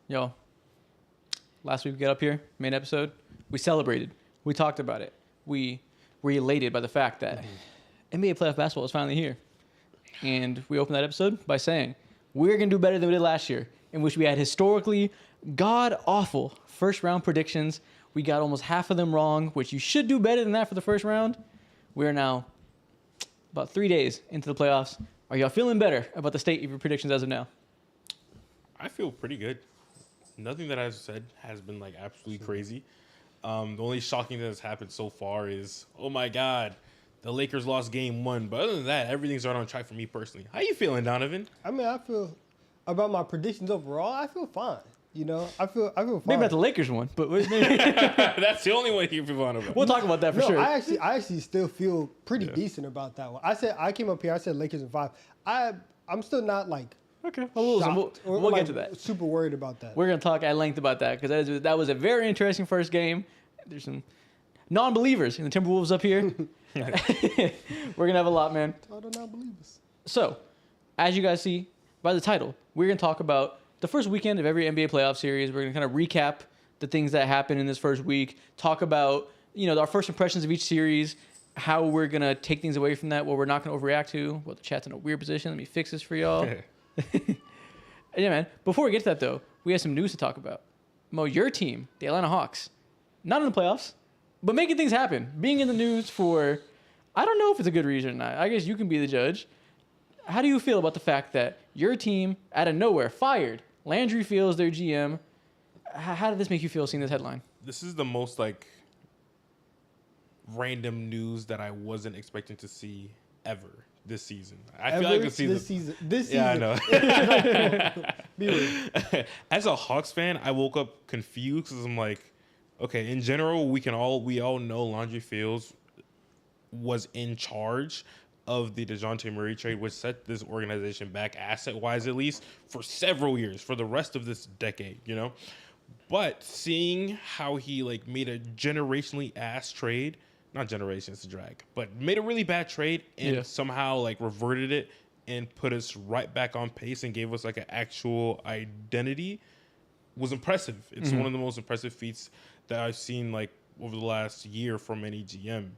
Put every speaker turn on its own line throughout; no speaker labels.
Yo, last week we got up here, main episode. We celebrated. We talked about it. We were elated by the fact that NBA playoff basketball is finally here. And we opened that episode by saying, we're going to do better than we did last year, in which we had historically god-awful first-round predictions. We got almost half of them wrong, which you should do better than that for the first round. We're now about 3 days into the playoffs. Are y'all feeling better about the state of your predictions as of now?
I feel pretty good. Nothing that I've said has been like absolutely crazy. The only shocking thing that's happened so far is, oh my God, the Lakers lost game 1. But other than that, everything's right on track for me personally. How you feeling, Donovan?
I mean, I feel about my predictions overall. I feel fine. You know, I feel fine.
Maybe not the Lakers one, but maybe.
That's the only one you feel fine about.
We'll talk about that for sure.
I actually still feel pretty decent about that one. I came up here. I said Lakers in 5. I'm still not like.
Okay, we'll get to that.
Super worried about that.
We're going to talk at length about that because that was a very interesting first game. There's some non-believers in the Timberwolves up here. We're going to have a lot, man.
Total non-believers.
So, as you guys see by the title, we're going to talk about the first weekend of every NBA playoff series. We're going to kind of recap the things that happened in this first week, talk about, our first impressions of each series, how we're going to take things away from that, what we're not going to overreact to. Well, the chat's in a weird position. Let me fix this for y'all. Yeah, man. Before we get to that, though, we have some news to talk about. Mo, your team, the Atlanta Hawks, not in the playoffs, but making things happen. Being in the news for, I don't know if it's a good reason or not. I guess you can be the judge. How do you feel about the fact that your team, out of nowhere, fired Landry Fields, their GM? How did this make you feel seeing this headline?
This is the most, random news that I wasn't expecting to see ever this season. I feel like
this season.
Yeah, I know.
Be real.
As a Hawks fan, I woke up confused because I'm like, okay, in general, we all know Landry Fields was in charge of the DeJounte Murray trade, which set this organization back asset-wise, at least, for several years, for the rest of this decade, But seeing how he made a generationally ass trade, not generation, it's a drag, but made a really bad trade and somehow reverted it and put us right back on pace and gave us an actual identity was impressive. It's one of the most impressive feats that I've seen over the last year from any GM.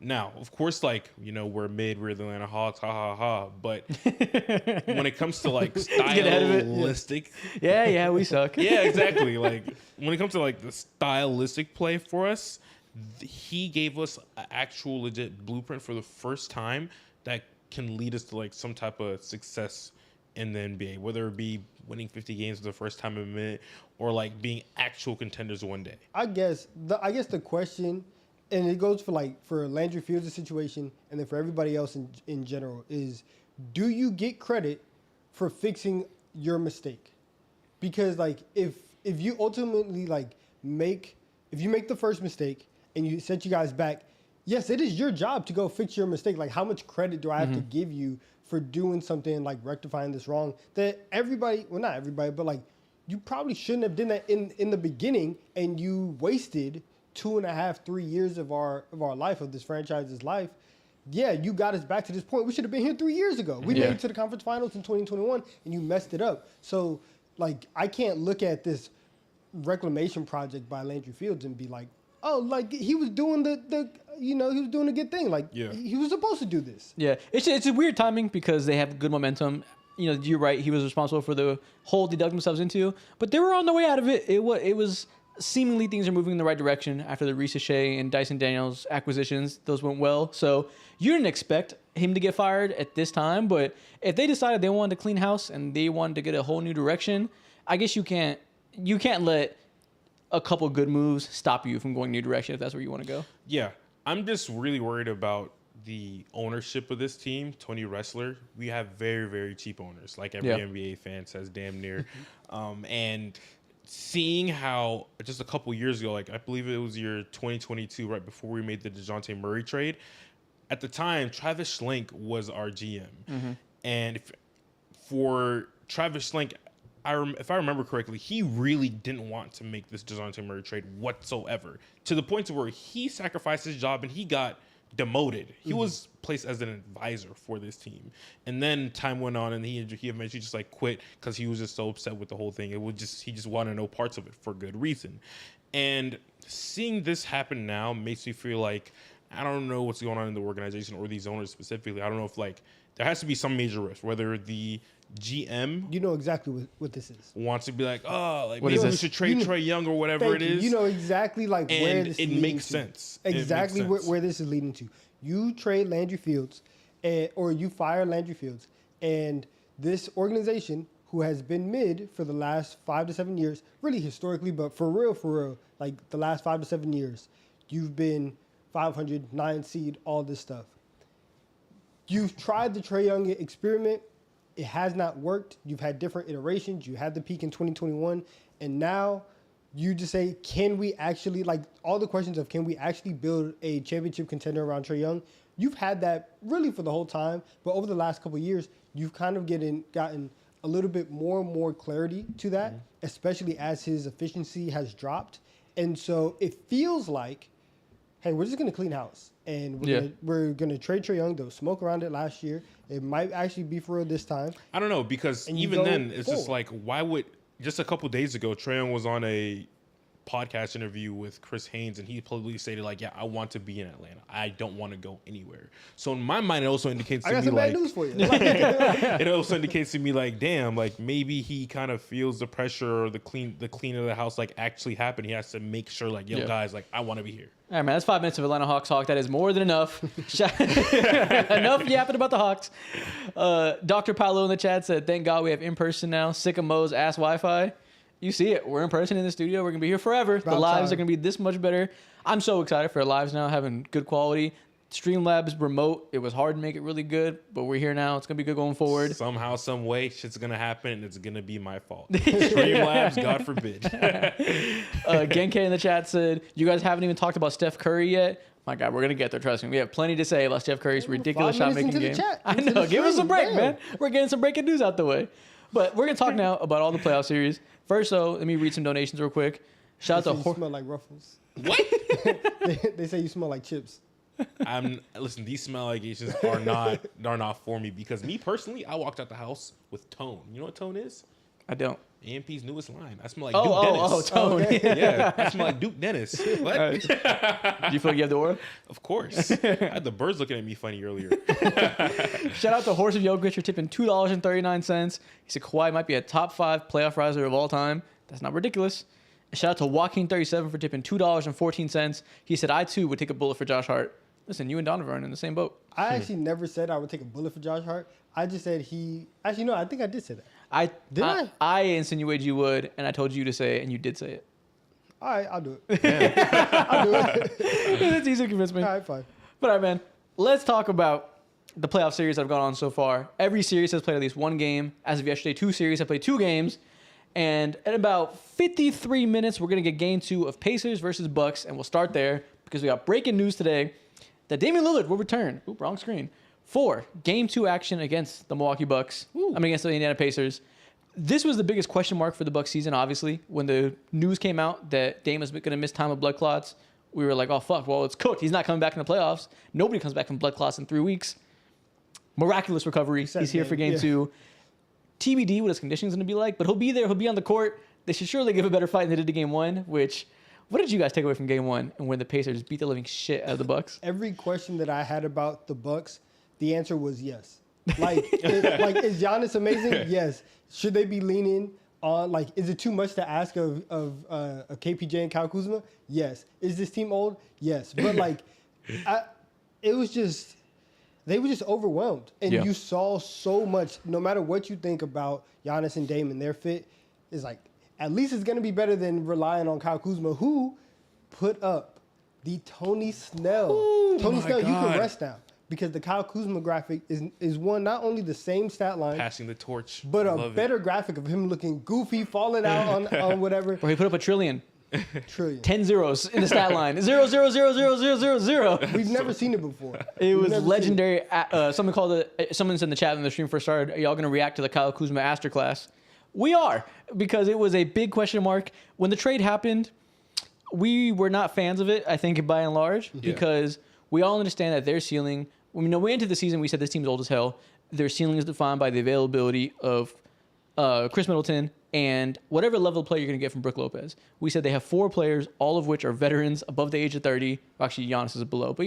Now, of course, we're the Atlanta Hawks, ha ha ha. But when it comes to stylistic,
yeah, we suck.
Yeah, exactly. When it comes to the stylistic play for us, he gave us an actual legit blueprint for the first time that can lead us to some type of success in the NBA, whether it be winning 50 games for the first time in a minute or being actual contenders one day.
I guess the question, and it goes for Landry Fields' situation and then for everybody else in general, is do you get credit for fixing your mistake? Because if you ultimately if you make the first mistake and you set you guys back, yes, it is your job to go fix your mistake. How much credit do I have to give you for doing something rectifying this wrong that everybody, well, not everybody, but you probably shouldn't have done that in the beginning, and you wasted 2.5, 3 years of our life, of this franchise's life. Yeah, you got us back to this point. We should have been here 3 years ago. We made it to the conference finals in 2021, and you messed it up. So, I can't look at this reclamation project by Landry Fields and be he was doing he was doing a good thing. He was supposed to do this.
Yeah, it's a weird timing because they have good momentum. You're right. He was responsible for the hole they dug themselves into, but they were on the way out of it. It was seemingly things are moving in the right direction after the Reese Shea and Dyson Daniels acquisitions. Those went well. So you didn't expect him to get fired at this time, but if they decided they wanted to clean house and they wanted to get a whole new direction, I guess you can't let a couple good moves stop you from going a new direction if that's where you want to go.
Yeah, I'm just really worried about the ownership of this team. Tony Ressler, we have very, very cheap owners, like every NBA fan says, damn near. And seeing how just a couple years ago, I believe it was year 2022, right before we made the DeJounte Murray trade, at the time, Travis Schlenk was our GM. And for Travis Schlenk, if I remember correctly, he really didn't want to make this DeJounte Murray trade whatsoever, to the point to where he sacrificed his job and he got demoted. He was placed as an advisor for this team, and then time went on, and he eventually just like quit because he was just so upset with the whole thing. He just wanted no parts of it for good reason. And seeing this happen now makes me feel like I don't know what's going on in the organization or these owners specifically. I don't know if like there has to be some major risk, whether the GM,
you know exactly what this is,
wants to be like, oh, like
what
maybe
is
we
this?
should trade Trae Young or whatever it is.
You know exactly like where
and
this
it
is
makes
leading
sense.
to. Exactly
It makes sense.
where this is leading to. You trade Landry Fields, or you fire Landry Fields, and this organization who has been mid for the last 5 to 7 years, really historically, but for real, like the last 5 to 7 years, you've been 500, 9 seed, all this stuff. You've tried the Trae Young experiment. It has not worked. You've had different iterations. You had the peak in 2021, and now you just say, can we actually, like all the questions of can we actually build a championship contender around Trae Young? You've had that really for the whole time, but over the last couple of years, you've kind of gotten a little bit more and more clarity to that, especially as his efficiency has dropped. And so it feels like, hey, we're just going to clean house. And we're gonna trade Trae Young. There was smoke around it last year. It might actually be for real this time.
I don't know, because
And you
even
go
then, it's just
forward.
like, why would, just a couple days ago, Trae Young was on a podcast interview with Chris Haynes, and he publicly stated like, yeah, I want to be in Atlanta. I don't want to go anywhere. So in my mind, it also indicates
I
to
got
me
some
like,
bad news for you.
it also indicates to me like, damn, like maybe he kind of feels the pressure or the clean of the house like actually happened. He has to make sure like, yo, guys, like I want to be here.
All right, man, that's 5 minutes of Atlanta Hawks talk. That is more than enough. Enough yapping about the Hawks. Dr. Paolo in the chat said, thank God we have in-person now. Sick of Mo's ass Wi-Fi. You see it. We're in person in the studio. We're going to be here forever. The lives are going to be this much better. I'm so excited for our lives now, having good quality. Streamlabs remote. It was hard to make it really good, but we're here now. It's going to be good going forward.
Somehow, some way, shit's going to happen, and it's going to be my fault. Streamlabs, God forbid.
Genke in the chat said, you guys haven't even talked about Steph Curry yet. My God, we're going to get there. Trust me. We have plenty to say about Steph Curry's ridiculous
5 minutes
shot-making
into the
game.
chat,
I
into
know.
the
Give us a
stream,
break,
damn.
man. We're getting some breaking news out the way. But we're going to talk now about all the playoff series. First, though, let me read some donations real quick. Shout
They
out
say
to
you smell like Ruffles.
What?
They say you smell like chips.
Listen, these smell allegations are not for me, because me personally, I walked out the house with Tone. You know what Tone is?
I don't.
AMP's newest line. I smell like Duke Dennis.
Tone.
Okay.
Yeah, I smell like Duke Dennis. What?
Do you feel like you have the aura?
Of course. I had the birds looking at me funny earlier.
Shout out to Horse of Yoga for tipping $2.39. He said Kawhi might be a top 5 playoff riser of all time. That's not ridiculous. And shout out to Joaquin37 for tipping $2.14. He said I too would take a bullet for Josh Hart. Listen, you and Donovan are in the same boat.
I actually never said I would take a bullet for Josh Hart. I just said he. Actually, no, I think I did say that.
I insinuated you would, and I told you to say it, and you did say it.
All right, I'll do it. I'll do it.
It's easy to convince me.
All right, fine.
But all right, man, let's talk about the playoff series that have gone on so far. Every series has played at least one game. As of yesterday, 2 series have played 2 games. And at about 53 minutes, we're going to get game 2 of Pacers versus Bucks, and we'll start there because we got breaking news today that Damian Lillard will return. Oop, wrong screen. For game 2 action against the Milwaukee Bucks. Against the Indiana Pacers. This was the biggest question mark for the Bucks season, obviously. When the news came out that Dame was going to miss time with blood clots, we were like, oh, fuck, well, it's cooked. He's not coming back in the playoffs. Nobody comes back from blood clots in 3 weeks. Miraculous recovery. He's here for game 2. TBD what his conditioning's going to be like, but he'll be there. He'll be on the court. They should surely give a better fight than they did to game 1, which... What did you guys take away from game 1 and when the Pacers beat the living shit out of the Bucks?
Every question that I had about the Bucks, the answer was yes. Like, is Giannis amazing? Yes. Should they be leaning on, like, is it too much to ask of KPJ and Kyle Kuzma? Yes. Is this team old? Yes. But, like, it was just, they were just overwhelmed. And you saw so much, no matter what you think about Giannis and Dame and their fit, is like, at least it's going to be better than relying on Kyle Kuzma, who put up the Tony Snell. Tony Snell, you can rest now. Because the Kyle Kuzma graphic is one, not only the same stat line,
Passing the torch.
but a better graphic of him looking goofy, falling out on whatever.
Where he put up a trillion.
10
zeros in the stat line. 0, 0, 0, 0, 0, 0, 0.
We've never seen it before.
It was legendary. Someone called it, someone said in the chat when the stream first started, are y'all going to react to the Kyle Kuzma Masterclass? We are, because it was a big question mark. When the trade happened, we were not fans of it, I think, by and large, because We all understand that their ceiling. We went into the season. We said this team's old as hell. Their ceiling is defined by the availability of Chris Middleton and whatever level of player you're going to get from Brook Lopez. We said they have 4 players, all of which are veterans above the age of 30. Actually, Giannis is below, but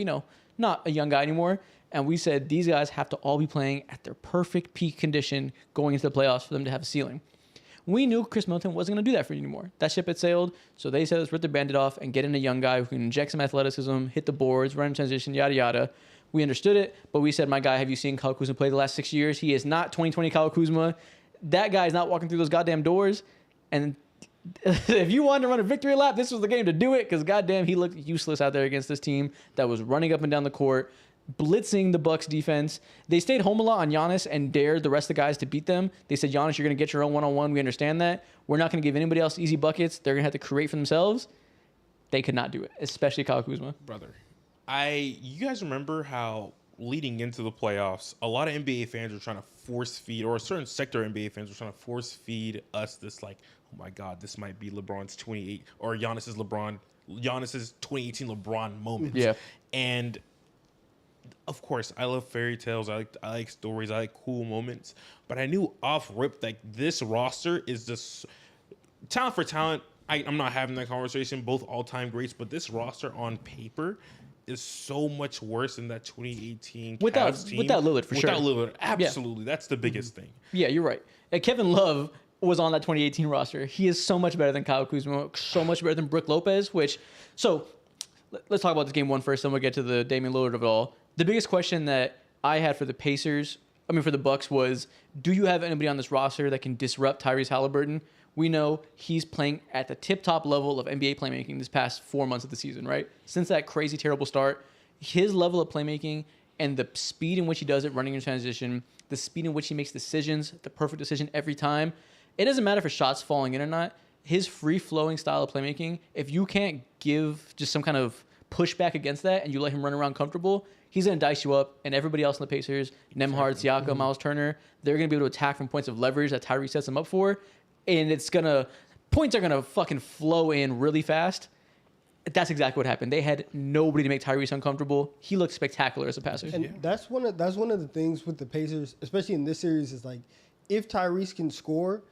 not a young guy anymore. And we said these guys have to all be playing at their perfect peak condition going into the playoffs for them to have a ceiling. We knew Chris Middleton wasn't going to do that for you anymore. That ship had sailed, so they said let's rip the bandit off and get in a young guy who can inject some athleticism, hit the boards, run in transition, yada yada. We understood it, but we said, my guy, have you seen Kyle Kuzma play the last 6 years? He is not 2020 Kyle Kuzma. That guy is not walking through those goddamn doors. And if you wanted to run a victory lap, this was the game to do it, because goddamn, he looked useless out there against this team that was running up and down the court, blitzing the Bucks defense. They stayed home a lot on Giannis and dared the rest of the guys to beat them. They said, Giannis, you're going to get your own one-on-one. We understand that. We're not going to give anybody else easy buckets. They're going to have to create for themselves. They could not do it, especially Kyle Kuzma.
Brother, you guys remember how leading into the playoffs, a lot of NBA fans were trying to force feed, or a certain sector of NBA fans were trying to force feed us this, like, oh my God, this might be LeBron's 28 or Giannis's 2018 LeBron moment.
Yeah.
And of course, I love fairy tales. I like stories. I like cool moments. But I knew off rip that this roster is just talent for talent. I'm not having that conversation. Both all-time greats, but this roster on paper is so much worse than that 2018 Cavs team.
Without Lillard, for sure.
Without Lillard, absolutely. Yeah. That's the biggest thing.
Yeah, you're right. And Kevin Love was on that 2018 roster. He is so much better than Kyle Kuzma, so much better than Brook Lopez, so let's talk about this game 1 first, then we'll get to the Damian Lillard of it all. The biggest question that I had for the for the Bucks was, do you have anybody on this roster that can disrupt Tyrese Halliburton? We know he's playing at the tip-top level of NBA playmaking this past 4 months of the season, right? Since that crazy, terrible start, his level of playmaking and the speed in which he does it running in transition, the speed in which he makes decisions, the perfect decision every time. It doesn't matter if a shot's falling in or not. His free-flowing style of playmaking, if you can't give just some kind of pushback against that and you let him run around comfortable, he's going to dice you up, and everybody else in the Pacers, Nembhard, Siakam, Miles Turner, they're going to be able to attack from points of leverage that Tyrese sets them up for, and points are going to fucking flow in really fast. That's exactly what happened. They had nobody to make Tyrese uncomfortable. He looked spectacular as a passer.
And that's one of the things with the Pacers, especially in this series, is like, if Tyrese can score,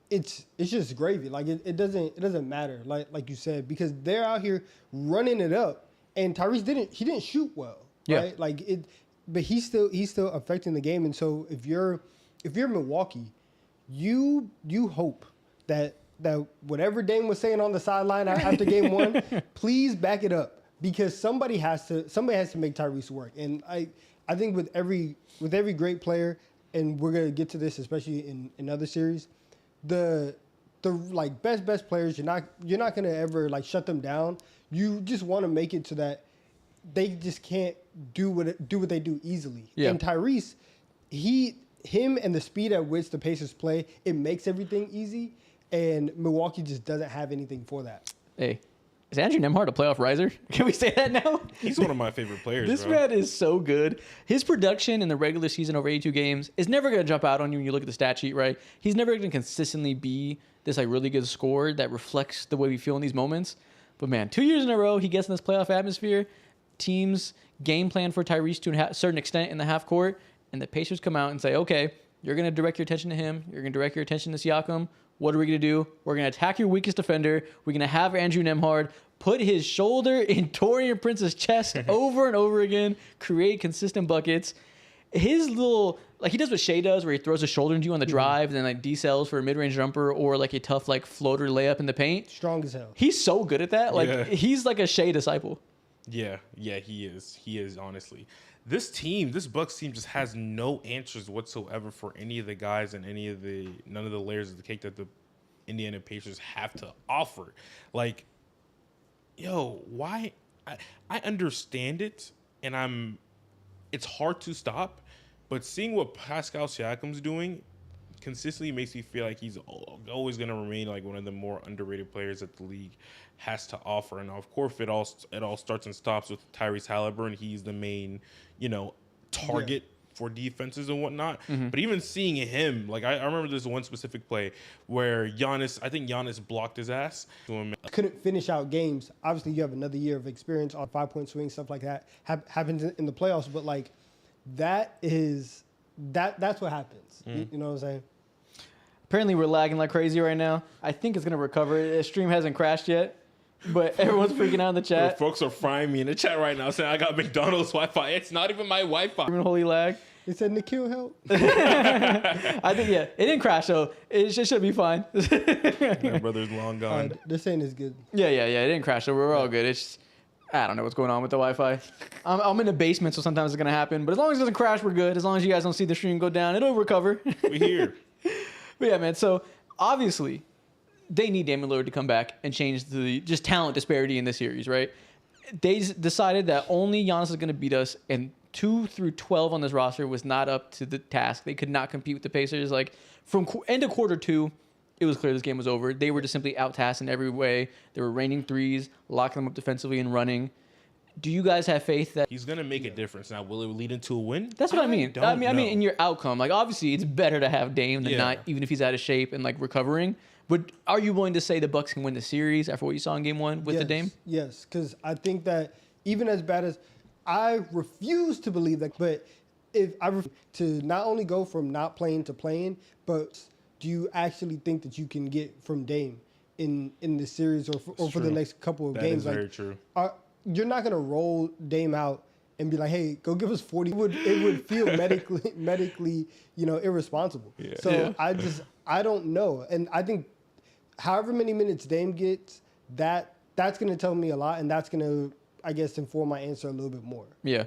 it's just gravy. Like it doesn't matter, like you said, because they're out here running it up, and Tyrese didn't shoot well. Right? Yeah. But he's still affecting the game. And so if you're Milwaukee, you hope that whatever Dame was saying on the sideline after game 1, please back it up, because somebody has to make Tyrese work. And I think with every great player, and we're gonna get to this especially in other series, the like best players, you're not gonna ever like shut them down. You just want to make it so that they just can't do what they do easily. Yeah. And Tyrese, him and the speed at which the Pacers play, it makes everything easy, and Milwaukee just doesn't have anything for that.
Hey, is Andrew Nembhard a playoff riser? Can we say that now?
He's one of my favorite players.
This man is so good. His production in the regular season over 82 games is never going to jump out on you when you look at the stat sheet, right? He's never going to consistently be this like really good scorer that reflects the way we feel in these moments. But man, 2 years in a row, he gets in this playoff atmosphere. Teams game plan for Tyrese to a certain extent in the half court, and the Pacers come out and say, okay, you're going to direct your attention to him. You're going to direct your attention to Siakam. What are we going to do? We're going to attack your weakest defender. We're going to have Andrew Nembhard put his shoulder in Taurean Prince's chest over and over again, create consistent buckets. His little, like he does what Shea does, where he throws his shoulder into you on the drive and then like decels for a mid-range jumper or like a tough like floater layup in the paint.
Strong as hell.
He's so good at that. Like he's like a Shea disciple.
Yeah, he is. He is, honestly. This Bucks team just has no answers whatsoever for any of the guys and none of the layers of the cake that the Indiana Pacers have to offer. Like, why? I understand it, and it's hard to stop, but seeing what Pascal Siakam's doing consistently makes me feel like he's always going to remain like one of the more underrated players that the league has to offer. And of course, it all starts and stops with Tyrese Halliburton. He's the main, target for defenses and whatnot. But even seeing him, like I remember there's one specific play where Giannis blocked his ass.
Couldn't finish out games. Obviously, you have another year of experience on 5-point swing, stuff like that happens in the playoffs. But like that's what happens. You know what I'm saying?
Apparently, we're lagging like crazy right now. I think it's gonna recover. The stream hasn't crashed yet, but everyone's freaking out in the chat.
Folks are frying me in the chat right now saying I got McDonald's Wi-Fi. It's not even my Wi-Fi.
Even holy lag.
It said Nikhil help.
I think it didn't crash though. It should be fine.
My brother's long gone.
They're saying it's good.
Yeah. It didn't crash, so we're all good. It's just, I don't know what's going on with the Wi-Fi. I'm in the basement, so sometimes it's gonna happen. But as long as it doesn't crash, we're good. As long as you guys don't see the stream go down, it'll recover.
We here.
But yeah, man. So obviously, they need Damian Lillard to come back and change the just talent disparity in this series, right? They decided that only Giannis is gonna beat us, and 2 through 12 on this roster was not up to the task. They could not compete with the Pacers. Like from end of quarter 2, it was clear this game was over. They were just simply out-tasked in every way. They were raining threes, locking them up defensively and running. Do you guys have faith that
He's gonna make a difference? Now, will it lead into a win?
that's what I mean?
don't
I mean,
know.
in your outcome, like obviously it's better to have Dame than
Yeah.
not, even if he's out of shape and like recovering. But are you willing to say the Bucks can win the series after what you saw in Game 1 with the Dame?
Yes, because I think that even as bad as I refuse to believe that, but to not only go from not playing to playing, but do you actually think that you can get from Dame in this series or for the next couple of
That
games?
is very true.
You're not gonna roll Dame out and be like, "Hey, go give us 40." It would feel medically, irresponsible.
Yeah.
So I don't know, and I think however many minutes Dame gets, that's gonna tell me a lot, and that's gonna, I guess, inform my answer a little bit more.
Yeah.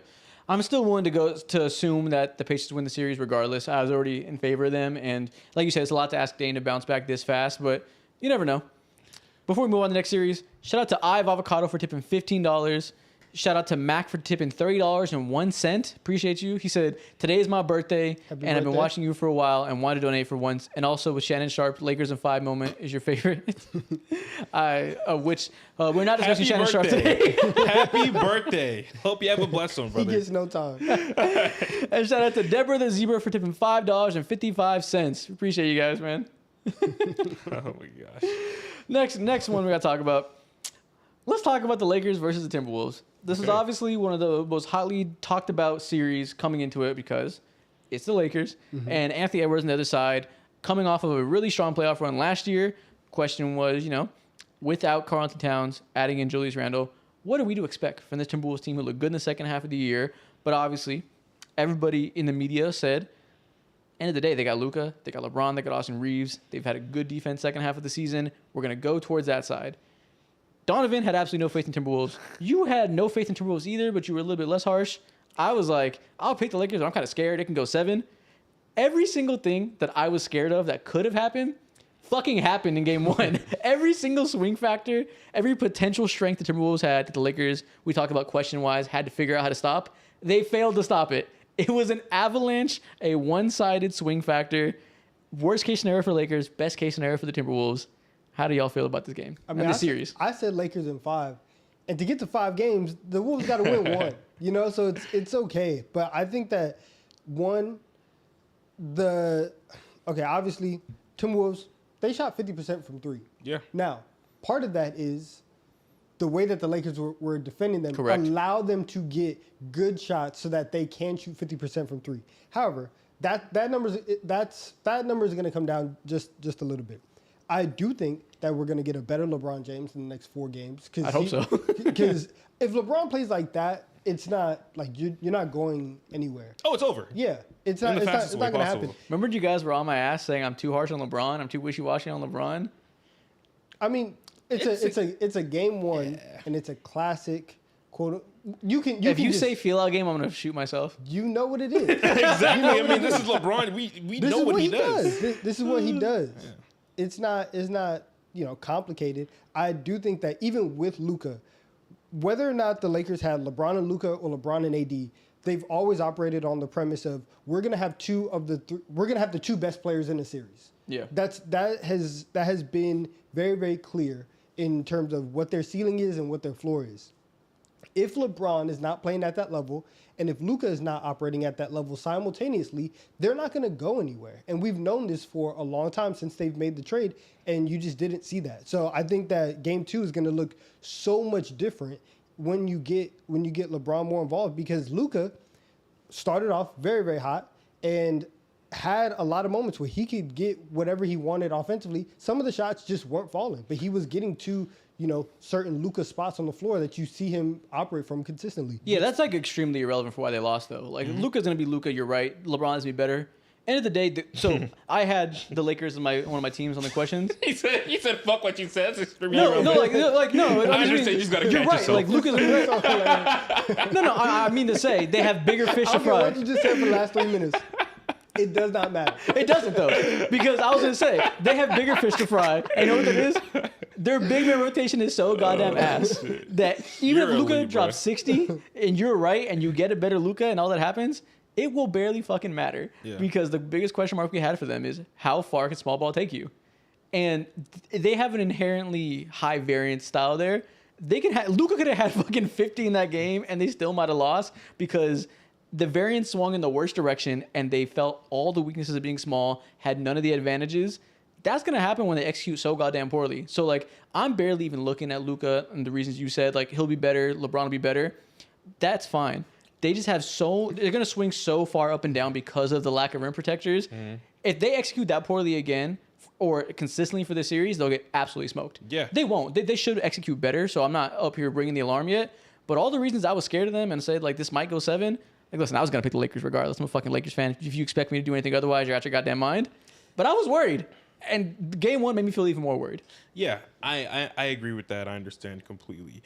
I'm still willing to assume that the Pacers win the series regardless. I was already in favor of them. And like you said, it's a lot to ask Dame to bounce back this fast, but you never know. Before we move on to the next series, shout out to Ive Avocado for tipping $15. Shout out to Mac for tipping $30.01. Appreciate you. He said, today is my birthday, I've been
birthday.
watching you for a while and wanted to donate for once. And also with Shannon Sharp, Lakers in 5 moment is your favorite. We're not discussing Shannon Sharp today.
Happy birthday. Hope you have a blessed one,
He
brother.
gets no time.
And shout out to Deborah the Zebra for tipping $5.55. Appreciate you guys, man.
Oh my gosh.
Next one we got to talk about. Let's talk about the Lakers versus the Timberwolves. This is obviously one of the most hotly talked about series coming into it because it's the Lakers and Anthony Edwards on the other side coming off of a really strong playoff run last year. Question was, without Karl Anthony Towns, adding in Julius Randle, what are we to expect from this Timberwolves team who looked good in the second half of the year? But obviously, everybody in the media said, end of the day, they got Luka, they got LeBron, they got Austin Reeves. They've had a good defense second half of the season. We're going to go towards that side. Donovan had absolutely no faith in Timberwolves. You had no faith in Timberwolves either, but you were a little bit less harsh. I was like, I'll pick the Lakers. I'm kind of scared. It can go 7. Every single thing that I was scared of that could have happened fucking happened in Game 1. Every single swing factor, every potential strength the Timberwolves had that the Lakers, we talk about question-wise, had to figure out how to stop. They failed to stop it. It was an avalanche, a one-sided swing factor. Worst case scenario for Lakers, best case scenario for the Timberwolves. How do y'all feel about this game and the series?
I said Lakers in 5, and to get to 5 games, the Wolves got to win 1. So it's okay. But I think that obviously Timberwolves, they shot 50% from 3.
Yeah.
Now, part of that is the way that the Lakers were defending them.
Correct.
Allow them to get good shots so that they can shoot 50% from 3. However, that number is going to come down just a little bit. I do think that we're going to get a better LeBron James in the next 4 games.
I hope so.
Because if LeBron plays like that, it's not like you're not going anywhere.
Oh, it's over.
Yeah, it's
In
not.
the
It's not,
fastest
it's
way
not going to
possible.
happen.
Remember you guys were on my ass saying I'm too harsh on LeBron, I'm too wishy-washy on LeBron?
I mean, it's a game 1, and it's a classic quote.
If you say feel out game, I'm gonna shoot myself.
you know what it is.
Exactly. I mean, this is LeBron. We
This
know
is
what he does.
This is what he does. It's not complicated. I do think that even with Luka, whether or not the Lakers had LeBron and Luka or LeBron and AD, they've always operated on the premise of we're gonna have the 2 best players in the series.
Yeah.
That has been very, very clear in terms of what their ceiling is and what their floor is. if LeBron is not playing at that level, and if Luka is not operating at that level simultaneously, they're not going to go anywhere. And we've known this for a long time since they've made the trade, and you just didn't see that. So I think that Game 2 is going to look so much different when you get LeBron more involved, because Luka started off very, very hot and had a lot of moments where he could get whatever he wanted offensively. Some of the shots just weren't falling, but he was getting to, certain Luka spots on the floor that you see him operate from consistently.
Yeah, that's like extremely irrelevant for why they lost, though. Like, Luka's going to be Luka, you're right. LeBron has to be better. End of the day, so I had the Lakers as one of my teams on the questions.
he said, fuck what you said. It's extremely
No,
irrelevant.
no.
I understand. You just got to
You're
catch
right.
yourself.
Like, Luka's No, I mean to say they have bigger fish to
I don't care
fry.
what you just said for the last 3 minutes. It does not matter.
It doesn't, though, because I was going to say they have bigger fish to fry. And you know what that is? Their big man rotation is so goddamn ass that even
You're
if Luka
elite,
drops 60 and you're right and you get a better Luka and all that happens, it will barely fucking matter.
Yeah.
Because the biggest question mark we had for them is how far can small ball take you? And they have an inherently high variance style there. Luka could have had fucking 50 in that game and they still might have lost because the variance swung in the worst direction and they felt all the weaknesses of being small, had none of the advantages. That's going to happen when they execute so goddamn poorly. So, like, I'm barely even looking at Luka and the reasons you said, like, he'll be better, LeBron will be better. That's fine. They just have they're going to swing so far up and down because of the lack of rim protectors. If they execute that poorly again or consistently for the series, they'll get absolutely smoked.
Yeah.
They won't. They should execute better, so I'm not up here bringing the alarm yet. But all the reasons I was scared of them and said, like, this might go 7, like, listen, I was going to pick the Lakers regardless. I'm a fucking Lakers fan. If you expect me to do anything otherwise, you're out your goddamn mind. But I was worried. And game 1 made me feel even more worried.
Yeah, I agree with that. I understand completely.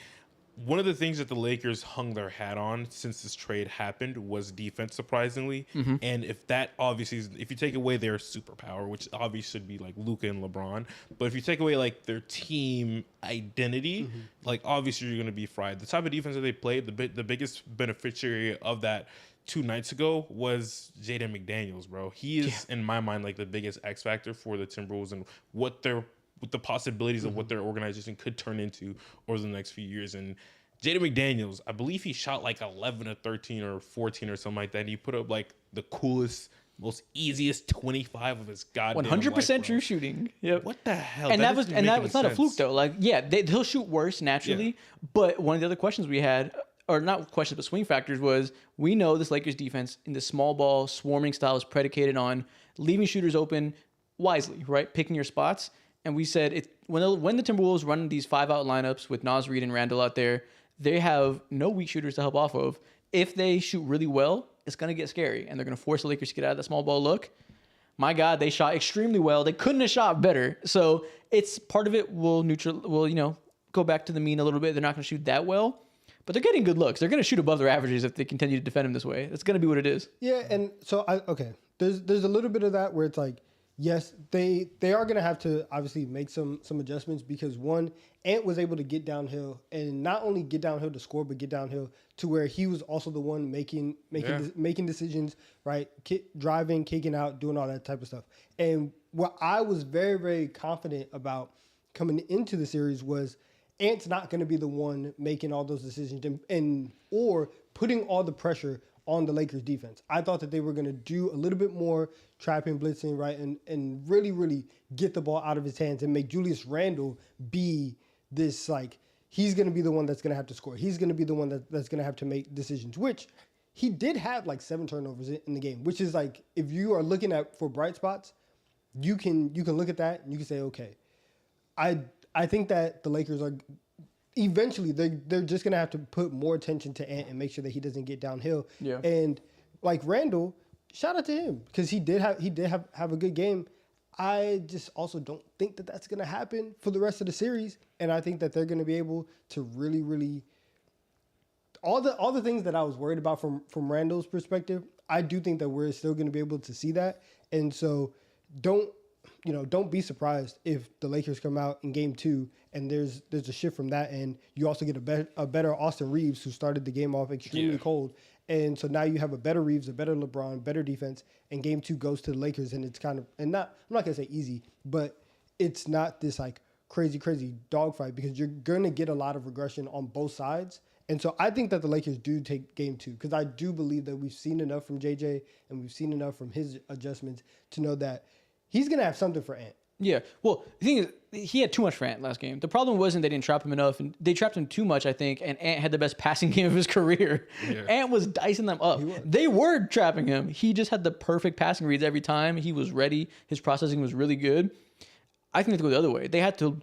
One of the things that the Lakers hung their hat on since this trade happened was defense, surprisingly. And if you take away their superpower, which obviously should be like Luka and LeBron, but if you take away like their team identity, like obviously you're going to be fried. The type of defense that they played, the biggest beneficiary of that 2 nights ago was Jaden McDaniels, bro. He is, in my mind, like the biggest X factor for the Timberwolves and with the possibilities of what their organization could turn into over the next few years. And Jaden McDaniels, I believe he shot like 11 or 13 or 14 or something like that. And he put up like the coolest, most easiest 25 of his goddamn
100%
life,
true shooting. Yep.
What the hell?
And that was not a
sense.
fluke though. Like, yeah, he'll shoot worse naturally.
Yeah.
But one of the other questions we had, or not questions, but swing factors was we know this Lakers defense in the small ball swarming style is predicated on leaving shooters open wisely, right? Picking your spots. And we said when the Timberwolves run these 5-out lineups with Naz Reid and Randall out there, they have no weak shooters to help off of. If they shoot really well, it's going to get scary, and they're going to force the Lakers to get out of that small ball look. My God, they shot extremely well. They couldn't have shot better. So it's part of it will go back to the mean a little bit. They're not going to shoot that well, but they're getting good looks. They're going to shoot above their averages if they continue to defend them this way. That's going to be what it is.
Yeah, and so there's a little bit of that where it's like, yes, they are going to have to obviously make some adjustments because one, Ant was able to get downhill and not only get downhill to score, but get downhill to where he was also the one making decisions, right? Driving, kicking out, doing all that type of stuff. And what I was very, very confident about coming into the series was Ant's not going to be the one making all those decisions or putting all the pressure on the Lakers defense. I thought that they were going to do a little bit more trapping, blitzing, right, and really, really get the ball out of his hands and make Julius Randle be this, like, he's going to be the one that's going to have to score. He's going to be the one that's going to have to make decisions, which he did have like 7 turnovers in the game, which is like, if you are looking for bright spots, you can look at that and you can say, okay, I think that the Lakers are eventually they're just gonna have to put more attention to Ant and make sure that he doesn't get downhill.
Yeah.
And like Randall, shout out to him because he did have a good game. I just also don't think that that's gonna happen for the rest of the series, and I think that they're gonna be able to really, really all the things that I was worried about from Randall's perspective. I do think that we're still gonna be able to see that, and so don't be surprised if the Lakers come out in game 2 and there's a shift from that, and you also get a better Austin Reeves who started the game off extremely cold, and so now you have a better Reeves, a better LeBron, better defense, and game 2 goes to the Lakers, and it's kind of I'm not gonna say easy, but it's not this like crazy dogfight because you're gonna get a lot of regression on both sides, And so I think that the Lakers do take game 2 because I do believe that we've seen enough from JJ and we've seen enough from his adjustments to know that he's going to have something for Ant.
Yeah. Well, the thing is, he had too much for Ant last game. The problem wasn't they didn't trap him enough, and they trapped him too much, I think, and Ant had the best passing game of his career. Yeah. Ant was dicing them up. They were trapping him. He just had the perfect passing reads every time. He was ready. His processing was really good. I think they have to go the other way. They had to,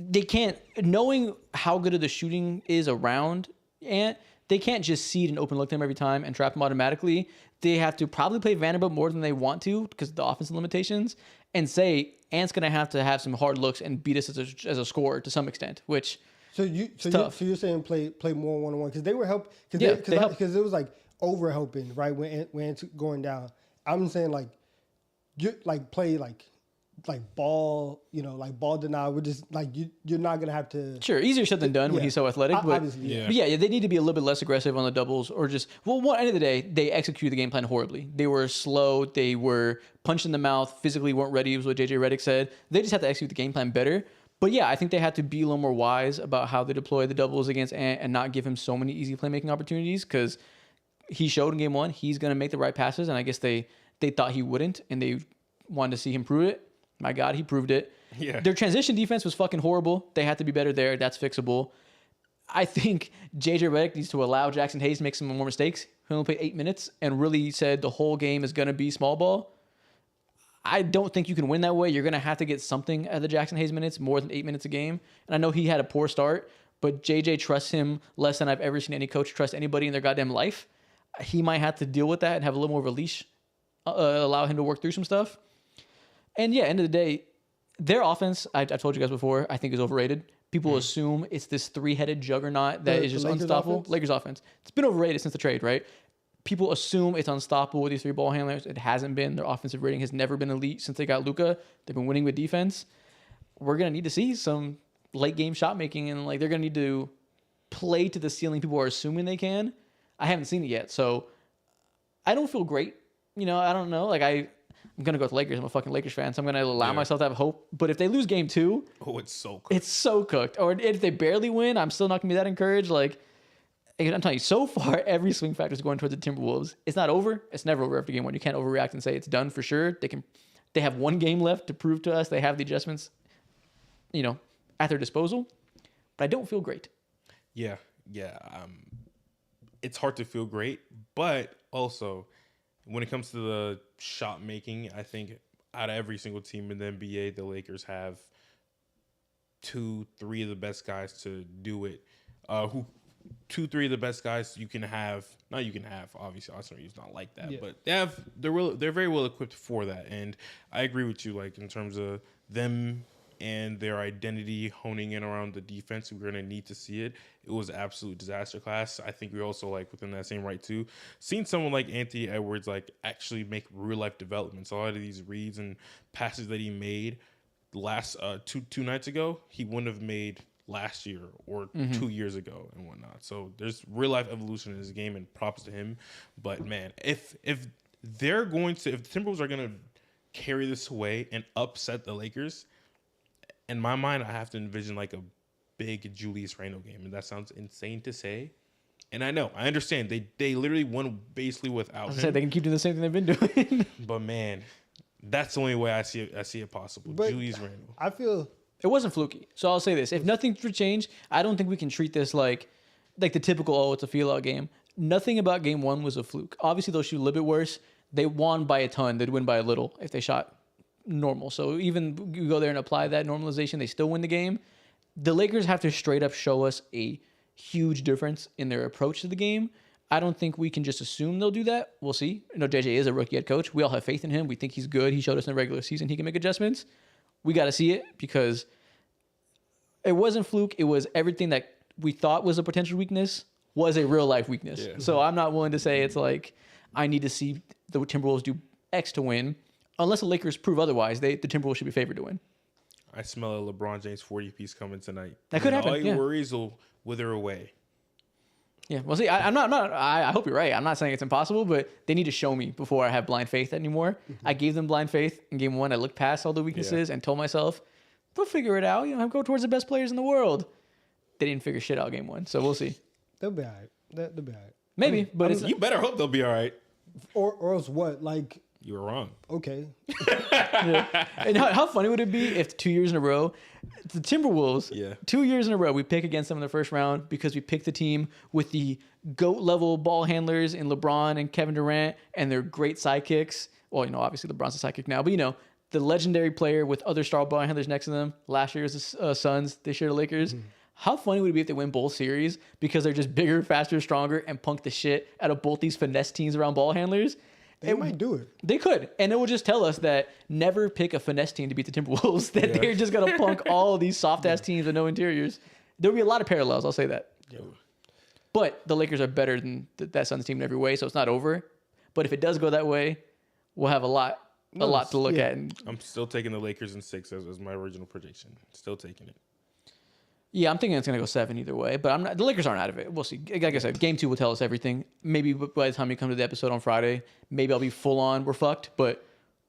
they can't, knowing how good of the shooting is around Ant, they can't just seed an open look to him every time and trap him automatically. They have to probably play Vanderbilt more than they want to because of the offensive limitations and say Ant's going to have some hard looks and beat us as a scorer to some extent, which
so you're saying play more one-on-one because they were because it was like over helping right when Ant's going down. I'm saying you play ball, ball denial. We're just you're not gonna have to.
Sure, easier said than done when he's so athletic. But yeah, they need to be a little bit less aggressive on the doubles, or just end of the day, they executed the game plan horribly. They were slow. They were punched in the mouth. Physically weren't ready. Was what JJ Redick said. They just have to execute the game plan better. But yeah, I think they had to be a little more wise about how they deploy the doubles against Ant and not give him so many easy playmaking opportunities because he showed in game 1 he's gonna make the right passes, and I guess they thought he wouldn't, and they wanted to see him prove it. My God, he proved it. Yeah. Their transition defense was fucking horrible. They had to be better there. That's fixable. I think JJ Redick needs to allow Jackson Hayes to make some more mistakes. He only played 8 minutes and really said the whole game is going to be small ball. I don't think you can win that way. You're going to have to get something out of the Jackson Hayes minutes, more than 8 minutes a game. And I know he had a poor start, but JJ trusts him less than I've ever seen any coach trust anybody in their goddamn life. He might have to deal with that and have a little more of a leash, allow him to work through some stuff. And yeah, end of the day, their offense, I've told you guys before, I think is overrated. People assume it's this 3-headed juggernaut that is just unstoppable. Lakers offense. It's been overrated since the trade, right? People assume it's unstoppable with these 3 ball handlers. It hasn't been. Their offensive rating has never been elite since they got Luka. They've been winning with defense. We're going to need to see some late game shot making, and they're going to need to play to the ceiling people are assuming they can. I haven't seen it yet, so I don't feel great. I don't know. I'm going to go with Lakers. I'm a fucking Lakers fan, so I'm going to allow myself to have hope. But if they lose game 2...
Oh, it's so cooked.
It's so cooked. Or if they barely win, I'm still not going to be that encouraged. I'm telling you, so far, every swing factor is going towards the Timberwolves. It's not over. It's never over after game 1. You can't overreact and say it's done for sure. They have 1 game left to prove to us they have the adjustments, at their disposal. But I don't feel great.
Yeah. It's hard to feel great, but also... When it comes to the shot making, I think out of every single team in the NBA, the Lakers have 2-3 of the best guys to do it. 2-3 of the best guys you can have. Not you can have. Obviously, Austin Reeves not like that, but they're very well equipped for that. And I agree with you, in terms of them and their identity honing in around the defense. We're going to need to see it. It was an absolute disaster class. I think we're also, within that same right, too, seeing someone like Anthony Edwards, actually make real-life developments. A lot of these reads and passes that he made last two nights ago, he wouldn't have made last year or 2 years ago and whatnot. So there's real-life evolution in his game, and props to him. But, man, if the Timberwolves are going to carry this away and upset the Lakers, in my mind, I have to envision a big Julius Randle game, and that sounds insane to say. And I understand. They literally won basically without him.
They can keep doing the same thing they've been doing.
But man, that's the only way I see it possible. But Julius Randle.
I feel
it wasn't fluky. So I'll say this: if nothing should change, I don't think we can treat this like the typical it's a feel-out game. Nothing about game 1 was a fluke. Obviously, they'll shoot a little bit worse. They won by a ton. They'd win by a little if they shot normal. So even you go there and apply that normalization, they still win the game. The Lakers have to straight up show us a huge difference in their approach to the game. I don't think we can just assume they'll do that. We'll see. JJ is a rookie head coach. We all have faith in him. We think he's good. He showed us in the regular season he can make adjustments. We got to see it because it wasn't fluke. It was everything that we thought was a potential weakness was a real life weakness. Yeah. So I'm not willing to say it's I need to see the Timberwolves do X to win. Unless the Lakers prove otherwise, the Timberwolves should be favored to win.
I smell a LeBron James 40-piece coming tonight.
That could happen.
All your worries will wither away.
Yeah, well, see, I'm not. I hope you're right. I'm not saying it's impossible, but they need to show me before I have blind faith anymore. I gave them blind faith in game 1. I looked past all the weaknesses and told myself they'll figure it out. Go towards the best players in the world. They didn't figure shit out game 1, so we'll see.
They'll be all right. They'll be all right.
Maybe, but it's
You better hope they'll be all right.
Or else what? Like,
You were wrong.
okay.
And how funny would it be if 2 years in a row, the Timberwolves,
Yeah.
2 years in a row, we pick against them in the first round because we picked the team with the GOAT level ball handlers in LeBron and Kevin Durant and their great sidekicks. Well, obviously LeBron's a sidekick now, but the legendary player with other star ball handlers next to them. Last year's Suns, this year the Lakers. How funny would it be if they win both series because they're just bigger, faster, stronger, and punk the shit out of both these finesse teams around ball handlers?
They might do it.
They could. And it will just tell us that never pick a finesse team to beat the Timberwolves, that they're just going to punk all of these soft-ass teams with no interiors. There'll be a lot of parallels, I'll say that. But the Lakers are better than that Suns team in every way, so it's not over. But if it does go that way, we'll have a lot to look at. And
I'm still taking the Lakers in 6 as my original prediction. Still taking it.
yeah, I'm thinking it's going to go 7 either way, but I'm not. The Lakers aren't out of it. We'll see. Like I said, game 2 will tell us everything. Maybe by the time you come to the episode on Friday, maybe I'll be full on, we're fucked. But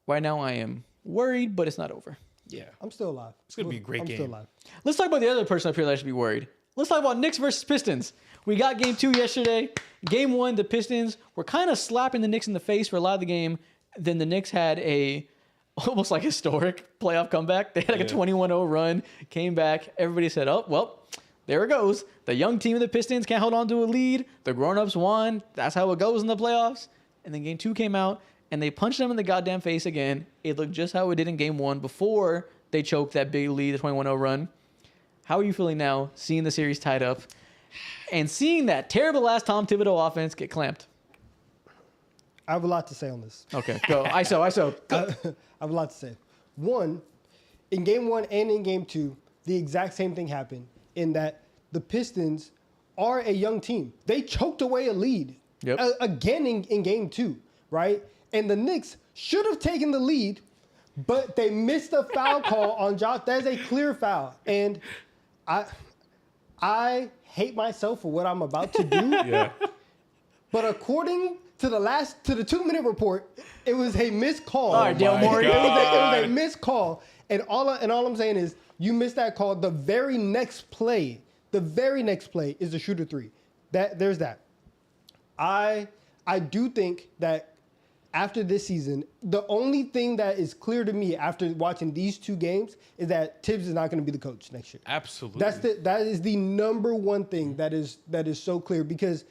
right now I am worried, but it's not over.
Yeah.
I'm still alive.
It's going to be a great
I'm
game.
still alive.
Let's talk about the other person up here that I should be worried. Let's talk about Knicks versus Pistons. We got game 2 yesterday. Game 1, the Pistons were kind of slapping the Knicks in the face for a lot of the game. Then the Knicks had a almost like historic playoff comeback. They had like a 21-0 run, came back. Everybody said, oh, well, there it goes. The young team of the Pistons can't hold on to a lead. The grown-ups won. That's how it goes in the playoffs. And then game 2 came out, and they punched them in the goddamn face again. It looked just how it did in game 1 before they choked that big lead, the 21-0 run. How are you feeling now, seeing the series tied up, and seeing that terrible last Tom Thibodeau offense get clamped?
I have a lot to say on this.
Okay, go. ISO.
I have a lot to say. One, in game 1 and in game 2, the exact same thing happened in that the Pistons are a young team. They choked away a lead again in game 2, right? And the Knicks should have taken the lead, but they missed a foul call on Josh. That is a clear foul. And I hate myself for what I'm about to do.
Yeah.
But according to the 2-minute report, it was a missed call.
All right, Dale Morey.
It was a missed call. And all I'm saying is you missed that call. The very next play is the shooter 3. There's that. I do think that after this season, the only thing that is clear to me after watching these 2 games is that Tibbs is not going to be the coach next year.
Absolutely.
That is the number one thing that is so clear because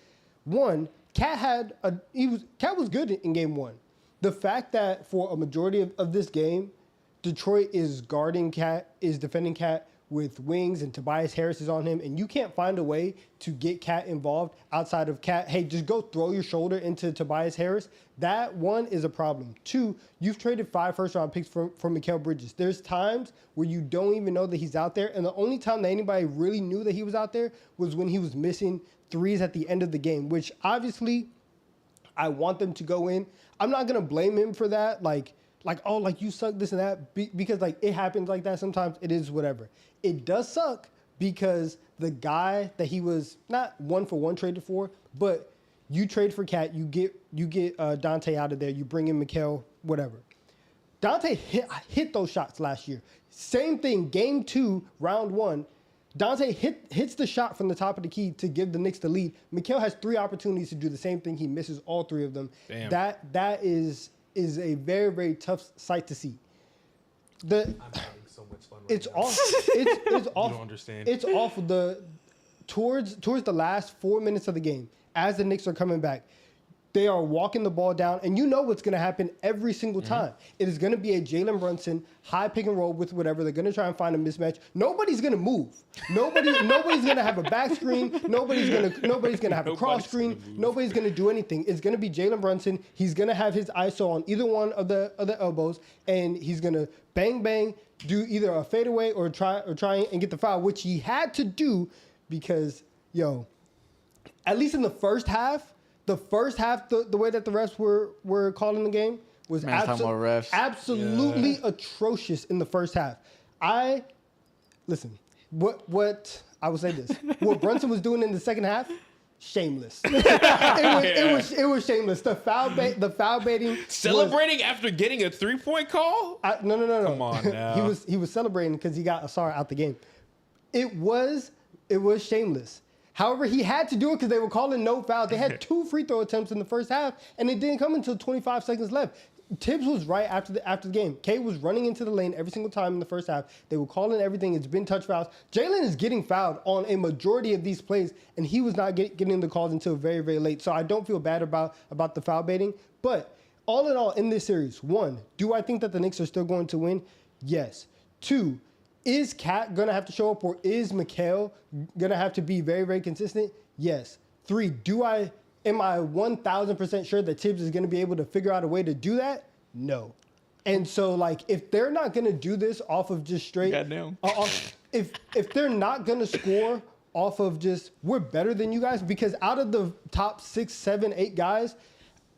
one, Cat was good in game 1. The fact that for a majority of this game, Detroit is defending Cat with wings and Tobias Harris is on him, and you can't find a way to get Cat involved outside of Cat. Hey, just go throw your shoulder into Tobias Harris. That one is a problem. 2, you've traded 5 first-round picks for Mikal Bridges. There's times where you don't even know that he's out there, and the only time that anybody really knew that he was out there was when he was missing threes at the end of the game, which obviously I want them to go in. I'm not going to blame him for that. Like, you suck this and that because it happens like that sometimes. It is whatever. It does suck because the guy that he was not 1-for-1 traded for, but you trade for Cat, you get Dante out of there, you bring in Mikal, whatever. Dante hit those shots last year. Same thing, game 2, round 1. Dante hits the shot from the top of the key to give the Knicks the lead. Mikal has 3 opportunities to do the same thing. He misses all 3 of them.
Damn.
That is a very, very tough sight to see.
I'm having so much fun right
It's
now.
awful. It's awful.
You don't understand.
It's awful. Towards the last 4 minutes of the game, as the Knicks are coming back, they are walking the ball down, and you know what's going to happen every single time. It is going to be a Jalen Brunson high pick and roll with whatever. They're going to try and find a mismatch. Nobody's going to move. Nobody's going to have a back screen. Nobody's going to have a cross screen. Nobody's going to do anything. It's going to be Jalen Brunson. He's going to have his ISO on either one of the elbows, and he's going to bang bang, do either a fadeaway or try and get the foul, which he had to do because at least in the first half. The way that the refs were calling the game was absolutely atrocious in the first half. What I will say this: what Brunson was doing in the second half, shameless. It was shameless. The foul baiting,
Celebrating after getting a 3-point call?
No.
Come on now.
he was celebrating because he got Asar out the game. It was shameless. However, he had to do it because they were calling no fouls. They had 2 free throw attempts in the first half, and it didn't come until 25 seconds left. Tibbs was right after the game. Cade was running into the lane every single time in the first half. They were calling everything. It's been touch fouls. Jalen is getting fouled on a majority of these plays, and he was not getting the calls until very, very late. So I don't feel bad about the foul baiting. But all in all, in this series, 1, do I think that the Knicks are still going to win? Yes. 2, is Cat going to have to show up, or is Mikal going to have to be very, very consistent? Yes. 3, am I 1,000% sure that Tibbs is going to be able to figure out a way to do that? No. And so, like, if they're not going to do this off of just straight...
Goddamn.
If they're not going to score off of just, we're better than you guys, because out of the top 6, 7, 8 guys,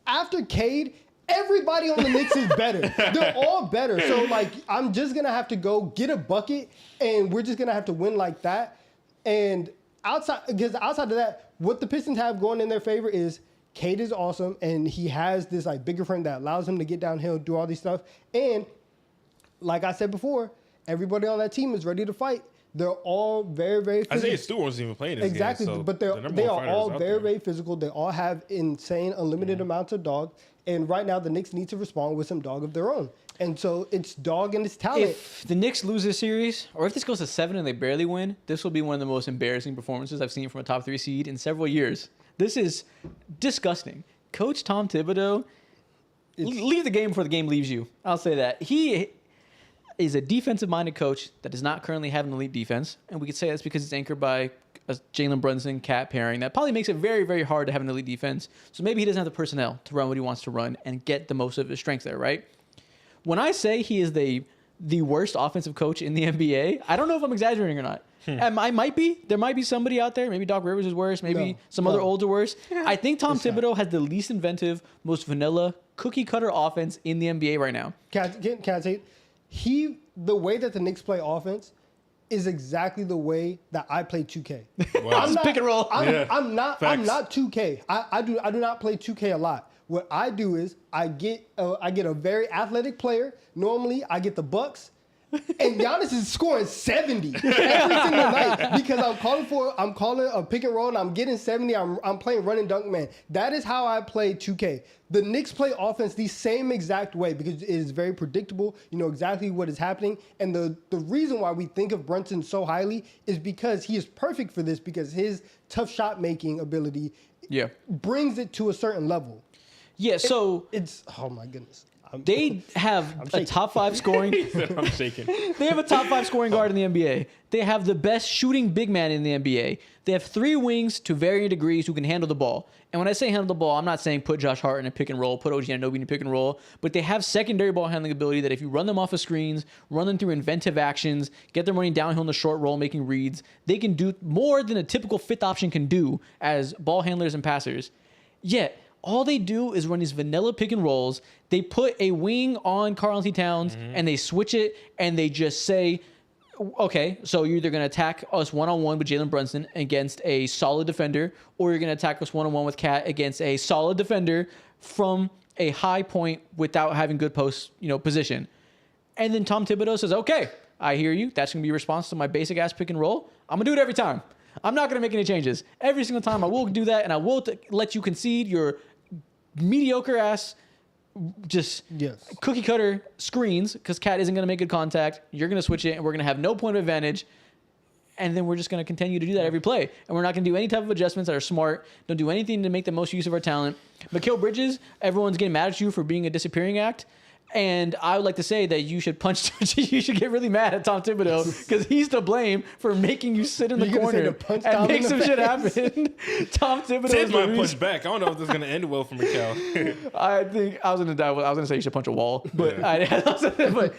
after Cade... Everybody on the Knicks is better. They're all better. So, like, I'm just going to have to go get a bucket, and we're just going to have to win like that. And outside of that, what the Pistons have going in their favor is Cade is awesome, and he has this, like, bigger frame that allows him to get downhill, do all these stuff. And, like I said before, everybody on that team is ready to fight. They're all very, very physical.
Isaiah Stewart wasn't even playing this
exactly,
game.
But they are all very, very physical. They all have insane, unlimited amounts of dog. And right now, the Knicks need to respond with some dog of their own. And so it's dog and it's talent.
If the Knicks lose this series, or if this goes to 7 and they barely win, this will be one of the most embarrassing performances I've seen from a top 3 seed in several years. This is disgusting. Coach Tom Thibodeau, leave the game before the game leaves you. I'll say that. He is a defensive-minded coach that does not currently have an elite defense. And we could say that's because it's anchored by a Jalen Brunson-Cat pairing. That probably makes it very, very hard to have an elite defense. So maybe he doesn't have the personnel to run what he wants to run and get the most of his strength there, right? When I say he is the worst offensive coach in the NBA, I don't know if I'm exaggerating or not. I might be. There might be somebody out there. Maybe Doc Rivers is worse. Maybe some other olds are worse. I think Tom Thibodeau has the least inventive, most vanilla, cookie-cutter offense in the NBA right now.
Can I say, the way that the Knicks play offense is exactly the way that I play 2K.
Wow.
I'm not, pick and roll.
I'm not 2K. I do not play 2K a lot. What I do is I get a very athletic player. Normally I get the Bucks, and Giannis is scoring 70 every single night because I'm calling a pick and roll and I'm getting 70. I'm playing run and dunk man. That is how I play 2K. The Knicks play offense the same exact way because it is very predictable. You know exactly what is happening. And the reason why we think of Brunson so highly is because he is perfect for this, because his tough shot making ability brings it to a certain level.
Yeah, so
it's oh my goodness.
They have a top 5 scoring.
I'm shaking.
They have a top 5 scoring guard in the NBA. They have the best shooting big man in the NBA. They have 3 wings to varying degrees who can handle the ball. And when I say handle the ball, I'm not saying put Josh Hart in a pick and roll, put OG Anunoby in a pick and roll, but they have secondary ball handling ability that if you run them off of screens, run them through inventive actions, get them running downhill in the short roll, making reads, they can do more than a typical fifth option can do as ball handlers and passers. Yet, all they do is run these vanilla pick and rolls. They put a wing on Karl-Anthony Towns and they switch it and they just say, okay, so you're either going to attack us one-on-one with Jalen Brunson against a solid defender, or you're going to attack us one-on-one with Cat against a solid defender from a high point without having good post, position. And then Tom Thibodeau says, okay, I hear you. That's going to be your response to my basic-ass pick and roll. I'm going to do it every time. I'm not going to make any changes. Every single time I will do that, and I will let you concede your mediocre ass cookie cutter screens because Cat isn't going to make good contact. You're going to switch it and we're going to have no point of advantage. And then we're just going to continue to do that every play. And we're not going to do any type of adjustments that are smart. Don't do anything to make the most use of our talent. Mikal Bridges, everyone's getting mad at you for being a disappearing act. And I would like to say that you should you should get really mad at Tom Thibodeau because he's to blame for making you sit in the corner and make some shit happen. Tom Thibodeau
Tibbs might punch back. I don't know if this is going to end well for Mikal.
I think I was going to say you should punch a wall, but but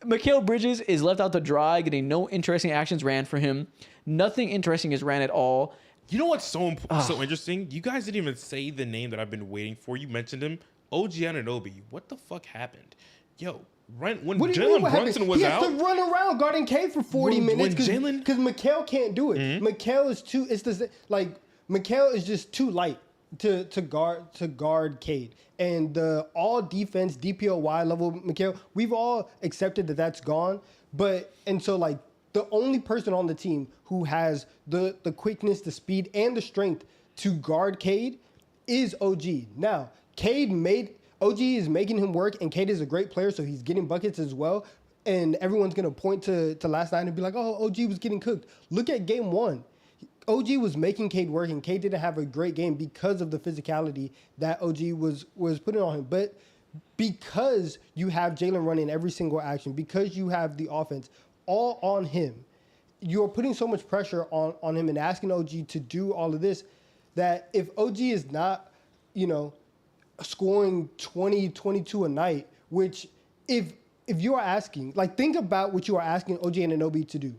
Mikal Bridges is left out to dry, getting no interesting actions ran for him. Nothing interesting is ran at all.
You know what's so interesting? You guys didn't even say the name that I've been waiting for. You mentioned him. OG Anunoby, what the fuck happened? Yo, when Jalen Brunson was out,
he has to run around guarding Cade for 40 minutes because Mikal can't do it.
Mm-hmm.
Mikal is too. Mikal is just too light to guard Cade, and the all defense DPOY level Mikal, we've all accepted that that's gone. So the only person on the team who has the quickness, the speed, and the strength to guard Cade is OG. Now, OG is making him work, and Cade is a great player, so he's getting buckets as well. And everyone's going to point to last night and be like, oh, OG was getting cooked. Look at game 1. OG was making Cade work, and Cade didn't have a great game because of the physicality that OG was putting on him. But because you have Jalen running every single action, because you have the offense all on him, you're putting so much pressure on him and asking OG to do all of this that if OG is not, scoring 20, 22 a night, which if you are asking, think about what you are asking OG Anunoby to do.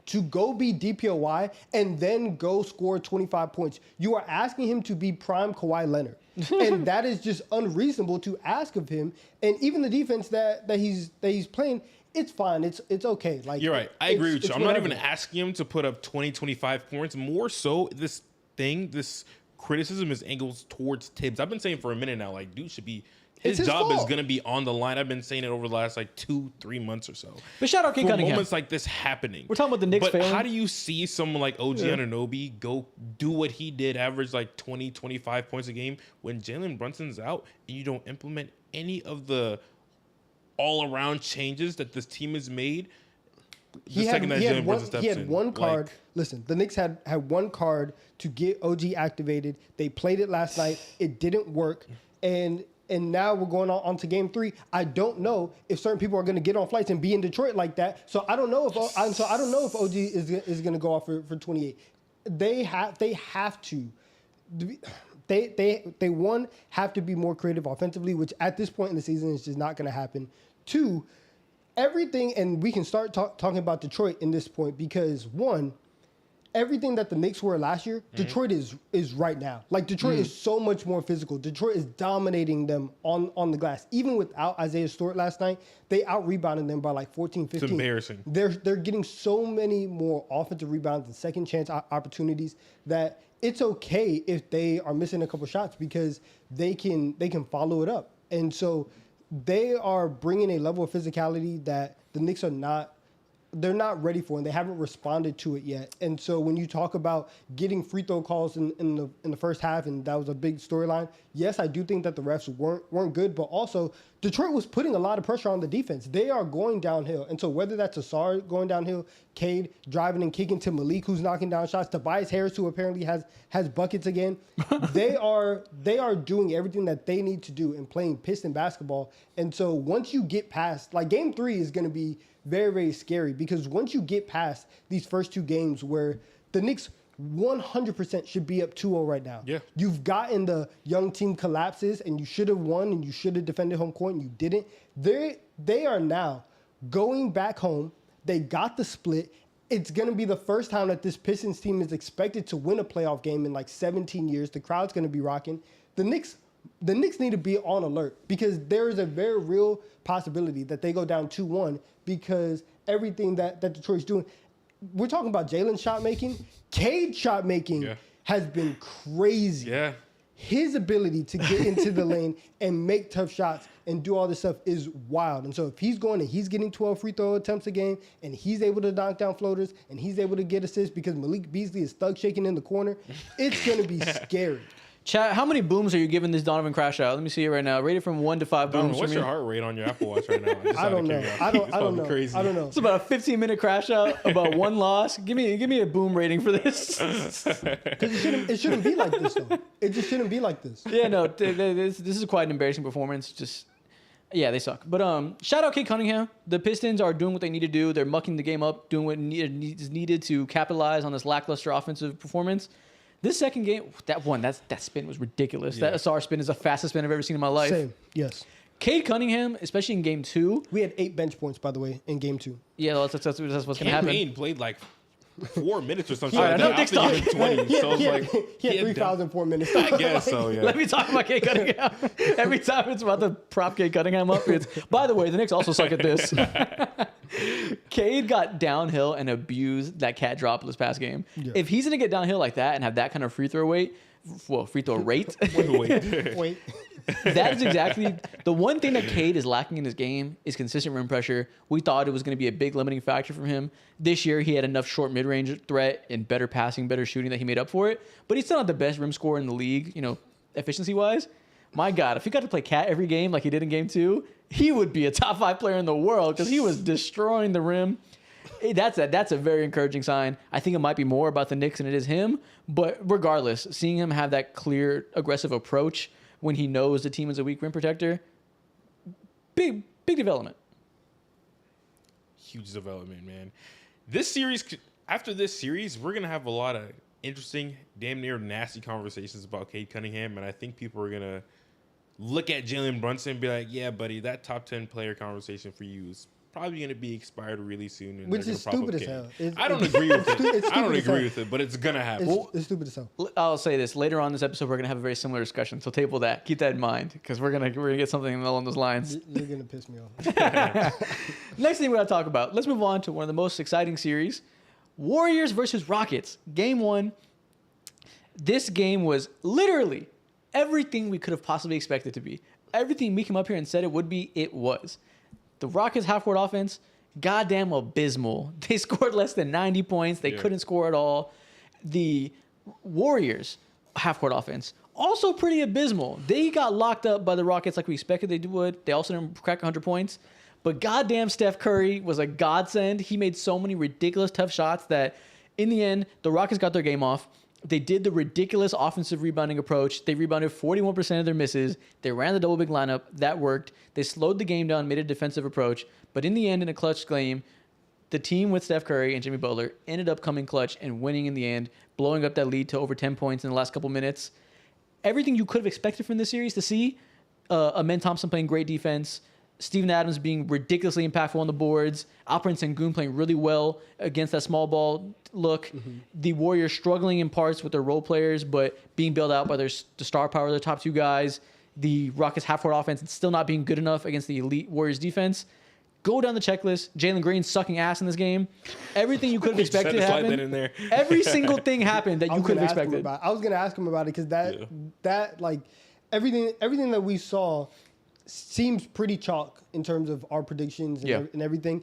To go be DPOY and then go score 25 points. You are asking him to be prime Kawhi Leonard. And that is just unreasonable to ask of him. And even the defense that he's playing, it's fine. It's okay.
You're right. I agree with you. I'm not even asking him to put up 20, 25 points. More so, this criticism is angled towards Tibbs. I've been saying for a minute now, dude should be... His job is going to be on the line. I've been saying it over the last 2-3 months or so.
But shout out Kate Cunningham.
Moments like this happening.
We're talking about the Knicks failing.
How do you see someone like OG Anunoby go do what he did, average 20, 25 points a game when Jalen Brunson's out and you don't implement any of the all-around changes that this team has made?
He had one card. Listen, the Knicks had one card to get OG activated. They played it last night. It didn't work. And now we're going on to game 3. I don't know if certain people are going to get on flights and be in Detroit like that. So I don't know if OG is going to go off for 28. They have to. They one have to be more creative offensively, which at this point in the season is just not going to happen. 2, everything, and we can start talking about Detroit in this point because 1. Everything that the Knicks were last year, Detroit is right now. Detroit is so much more physical. Detroit is dominating them on the glass. Even without Isaiah Stewart last night, they out-rebounded them by 14, 15.
It's embarrassing.
They're getting so many more offensive rebounds and second chance opportunities that it's okay if they are missing a couple shots because they can follow it up. And so they are bringing a level of physicality that the Knicks they're not ready for, and they haven't responded to it yet. And so when you talk about getting free throw calls in the first half, and that was a big storyline, yes, I do think that the refs weren't good, but also Detroit was putting a lot of pressure on the defense. They are going downhill. And so whether that's Asar going downhill, Cade driving and kicking to Malik, who's knocking down shots, Tobias Harris, who apparently has buckets again, they are doing everything that they need to do in playing Piston basketball. And so once you get past, game 3 is going to be very, very scary because once you get past these first 2 games where the Knicks 100% should be up 2-0 right now.
Yeah.
You've gotten the young team collapses and you should have won and you should have defended home court and you didn't. They are now going back home. They got the split. It's going to be the first time that this Pistons team is expected to win a playoff game in 17 years. The crowd's going to be rocking. The Knicks need to be on alert because there is a very real possibility that they go down 2-1 because everything that Detroit's doing. We're talking about Jalen shot making. Cade shot making has been crazy.
Yeah.
His ability to get into the lane and make tough shots and do all this stuff is wild. And so if he's going and he's getting 12 free throw attempts a game and he's able to knock down floaters and he's able to get assists because Malik Beasley is thug shaking in the corner, it's going to be scary.
Chat, how many booms are you giving this Donovan crash out? Let me see it right now. Rated from 1 to 5
Donovan,
booms.
what's your heart rate on your Apple Watch right now?
I don't know. I don't know.
Crazy.
I don't know.
It's about a 15-minute crash out, about 1 loss. Give me a boom rating for this.
Because it shouldn't be like this, though. It just shouldn't be like this.
Yeah, no, this is quite an embarrassing performance. Yeah, they suck. But shout out Kate Cunningham. The Pistons are doing what they need to do. They're mucking the game up, doing what is needed to capitalize on this lackluster offensive performance. This second game, that spin was ridiculous. Yeah. That Asar spin is the fastest spin I've ever seen in my life.
Same, yes.
Cade Cunningham, especially in game 2.
We had 8 bench points, by the way, in game 2.
Yeah, that's what's going to happen.
Campaign played 4 minutes or something.
I know Dick's talking.
20, so
he had 3 fouls in 4 minutes.
I guess so, yeah.
Let me talk about Cade Cunningham. Every time it's about to prop Cade Cunningham up, it's, by the way, the Knicks also suck at this. Cade got downhill and abused that cat drop this past game.
Yeah.
If he's gonna get downhill like that and have that kind of free throw rate,
Wait.
that is exactly the one thing that Cade is lacking in his game is consistent rim pressure. We thought it was going to be a big limiting factor from him. This year, he had enough short mid-range threat and better passing, better shooting that he made up for it. But he's still not the best rim scorer in the league, efficiency-wise. My God, if he got to play Cat every game like he did in Game 2, he would be a top 5 player in the world because he was destroying the rim. That's a very encouraging sign. I think it might be more about the Knicks than it is him. But regardless, seeing him have that clear, aggressive approach when he knows the team is a weak rim protector, big development.
Huge development, man. After this series, we're going to have a lot of interesting, damn near nasty conversations about Cade Cunningham. And I think people are going to look at Jalen Brunson and be like, yeah, buddy, that top 10 player conversation for you is probably going to be expired really soon. And
Which is stupid as hell.
I don't agree with it. I don't agree with it, but it's going to happen.
It's stupid as hell.
I'll say this. Later on in this episode, we're going to have a very similar discussion. So table that. Keep that in mind because we're gonna get something along those lines.
You're going to piss me off.
Next thing we're going to talk about. Let's move on to one of the most exciting series. Warriors versus Rockets. Game 1. This game was literally everything we could have possibly expected to be. Everything we came up here and said it would be, it was. The Rockets half-court offense, goddamn abysmal. They scored less than 90 points. They couldn't score at all. The Warriors half-court offense, also pretty abysmal. They got locked up by the Rockets like we expected they would. They also didn't crack 100 points. But goddamn, Steph Curry was a godsend. He made so many ridiculous tough shots that in the end, the Rockets got their game off. They did the ridiculous offensive rebounding approach. They rebounded 41% of their misses. They ran the double big lineup. That worked. They slowed the game down, made a defensive approach. But in the end, in a clutch game, the team with Steph Curry and Jimmy Butler ended up coming clutch and winning in the end, blowing up that lead to over 10 points in the last couple minutes. Everything you could have expected from this series to see, Amen Thompson playing great defense, Steven Adams being ridiculously impactful on the boards, Alperen Sengun playing really well against that small ball look, the Warriors struggling in parts with their role players, but being bailed out by the star power of their top two guys, the Rockets half-court offense still not being good enough against the elite Warriors defense. Go down the checklist. Jalen Green sucking ass in this game. Everything you could have expected to happen. In there. Every single thing happened that you could have expected.
I was going to ask him about it because that like everything that we saw seems pretty chalk in terms of our predictions and everything.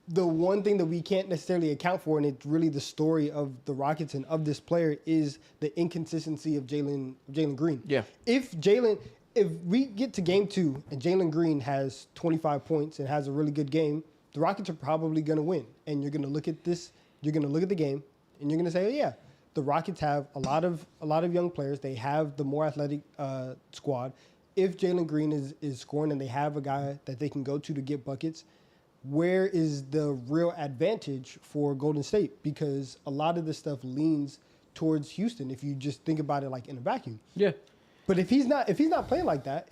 The one thing that we can't necessarily account for, and it's really the story of the Rockets and of this player, is the inconsistency of Jalen Green. Yeah. If we get to game 2 and Jalen Green has 25 points and has a really good game, the Rockets are probably going to win. And you're going to look at this, you're going to look at the game, and you're going to say, oh, yeah, the Rockets have a lot of young players. They have the more athletic squad. If Jalen Green is scoring and they have a guy that they can go to get buckets, where is the real advantage for Golden State? Because a lot of this stuff leans towards Houston if you just think about it like in a vacuum. Yeah. But if he's not playing like that,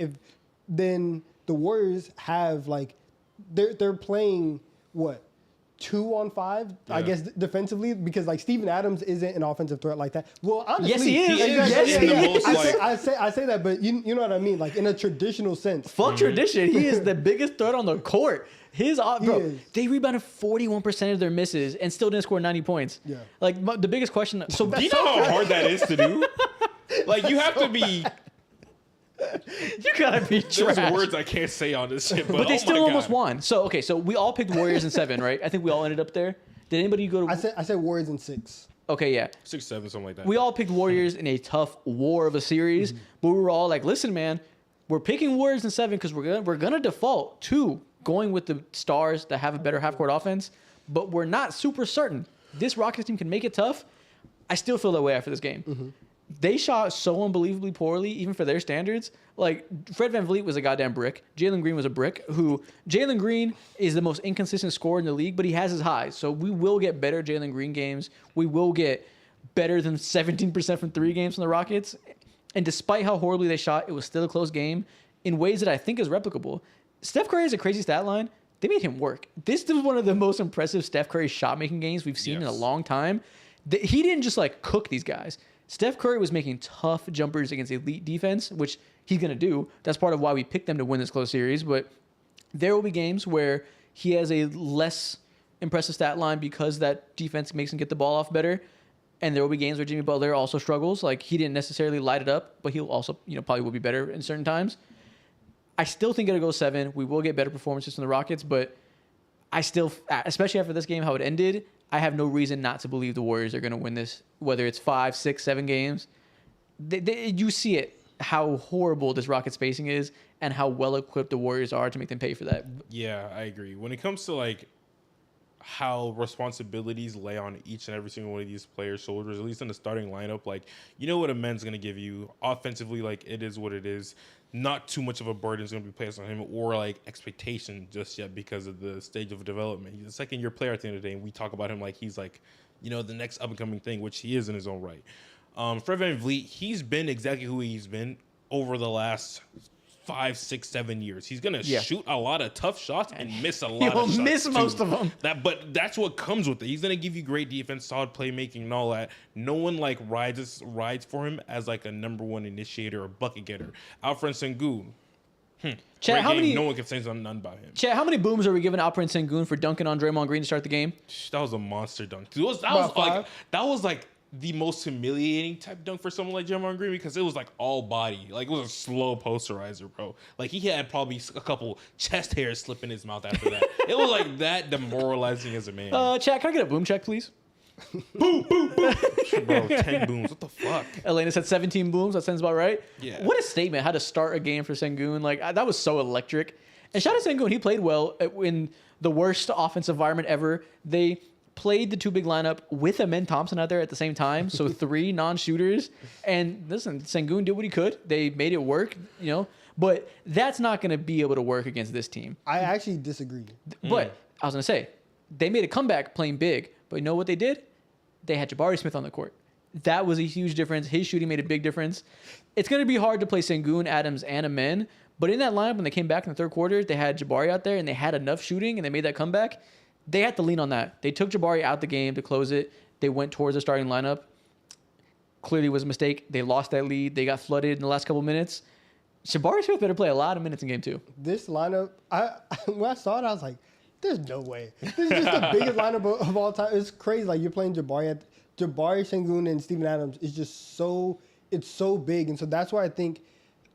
then the Warriors have like they're playing what 2-on-5, I guess defensively, because like Steven Adams isn't an offensive threat like that. Well, honestly,
yes, he is.
I say that, but you know what I mean, like in a traditional sense.
Fuck tradition. He is the biggest threat on the court. They rebounded 41% of their misses and still didn't score 90 points. Yeah. Like the biggest question. So
do you know how hard that is to do? Like you have to be.
You gotta be trash.
There's words I can't say on this shit,
but they still almost won. So we all picked Warriors in 7, right? I think we all ended up there. Did anybody go to?
I said Warriors in 6.
Okay, yeah,
6, 7, something like that.
We all picked Warriors in a tough war of a series, but we were all like, "Listen, man, we're picking Warriors in 7 because we're gonna default to going with the stars that have a better half-court offense, but we're not super certain this Rockets team can make it tough." I still feel that way after this game. They shot so unbelievably poorly, even for their standards. Like, Fred VanVleet was a goddamn brick. Jalen Green was a brick. Jalen Green is the most inconsistent scorer in the league, but he has his highs. So we will get better Jalen Green games. We will get better than 17% from 3 games from the Rockets. And despite how horribly they shot, it was still a close game in ways that I think is replicable. Steph Curry has a crazy stat line. They made him work. This was one of the most impressive Steph Curry shot-making games we've seen in a long time. He didn't just, like, cook these guys. Steph Curry was making tough jumpers against elite defense, which he's going to do. That's part of why we picked them to win this close series. But there will be games where he has a less impressive stat line because that defense makes him get the ball off better. And there will be games where Jimmy Butler also struggles. Like, he didn't necessarily light it up, but he'll also, probably will be better in certain times. I still think it'll go 7. We will get better performances from the Rockets, but I still, especially after this game, how it ended, I have no reason not to believe the Warriors are going to win this, whether it's 5, 6, 7 games. You see it, how horrible this Rocket spacing is and how well equipped the Warriors are to make them pay for that.
Yeah, I agree. When it comes to like how responsibilities lay on each and every single one of these players' shoulders, at least in the starting lineup, like, you know what a man's going to give you offensively, like, it is what it is. Not too much of a burden is going to be placed on him or like expectation just yet because of the stage of development. He's a second-year player at the end of the day, and we talk about him like he's like, the next up-and-coming thing, which he is in his own right. Fred VanVleet, he's been exactly who he's been over the last 5, 6, 7 years. He's gonna shoot a lot of tough shots and miss a lot of shots.
He'll miss most of them.
But that's what comes with it. He's gonna give you great defense, solid playmaking, and all that. No one like rides for him as like a number one initiator or bucket getter. Alfred Sengun.
Chat,
no one can say none about him.
Chat, how many booms are we giving Alperen Sengun for dunking on Draymond Green to start the game?
That was a monster dunk. That was like the most humiliating type dunk for someone like Draymond Green because it was like all body. Like, it was a slow posterizer, bro. Like, he had probably a couple chest hairs slip in his mouth after that. It was like that demoralizing as a man.
Chat, can I get a boom check, please?
Boom, boom, boom. Bro, 10 booms. What the fuck?
Elena said 17 booms. That sounds about right.
Yeah.
What a statement. How to start a game for Sengun. Like, that was so electric. And shout out to Sengun. He played well in the worst offensive environment ever. They played the 2 big lineup with Amen Thompson out there at the same time. So 3 non-shooters. And listen, Sengun did what he could. They made it work, But that's not going to be able to work against this team.
I actually disagree.
But I was going to say, they made a comeback playing big. But you know what they did? They had Jabari Smith on the court. That was a huge difference. His shooting made a big difference. It's going to be hard to play Sengun, Adams, and Amen. But in that lineup, when they came back in the third quarter, they had Jabari out there, and they had enough shooting, and they made that comeback. They had to lean on that. They took Jabari out the game to close it. They went towards the starting lineup. Clearly was a mistake. They lost that lead. They got flooded in the last couple minutes. Jabari Smith better play a lot of minutes in game 2.
This lineup, when I saw it, I was like, there's no way. This is just the biggest lineup of all time. It's crazy. Like, you're playing Jabari, Sengun, and Steven Adams. It's just it's so big. And so that's why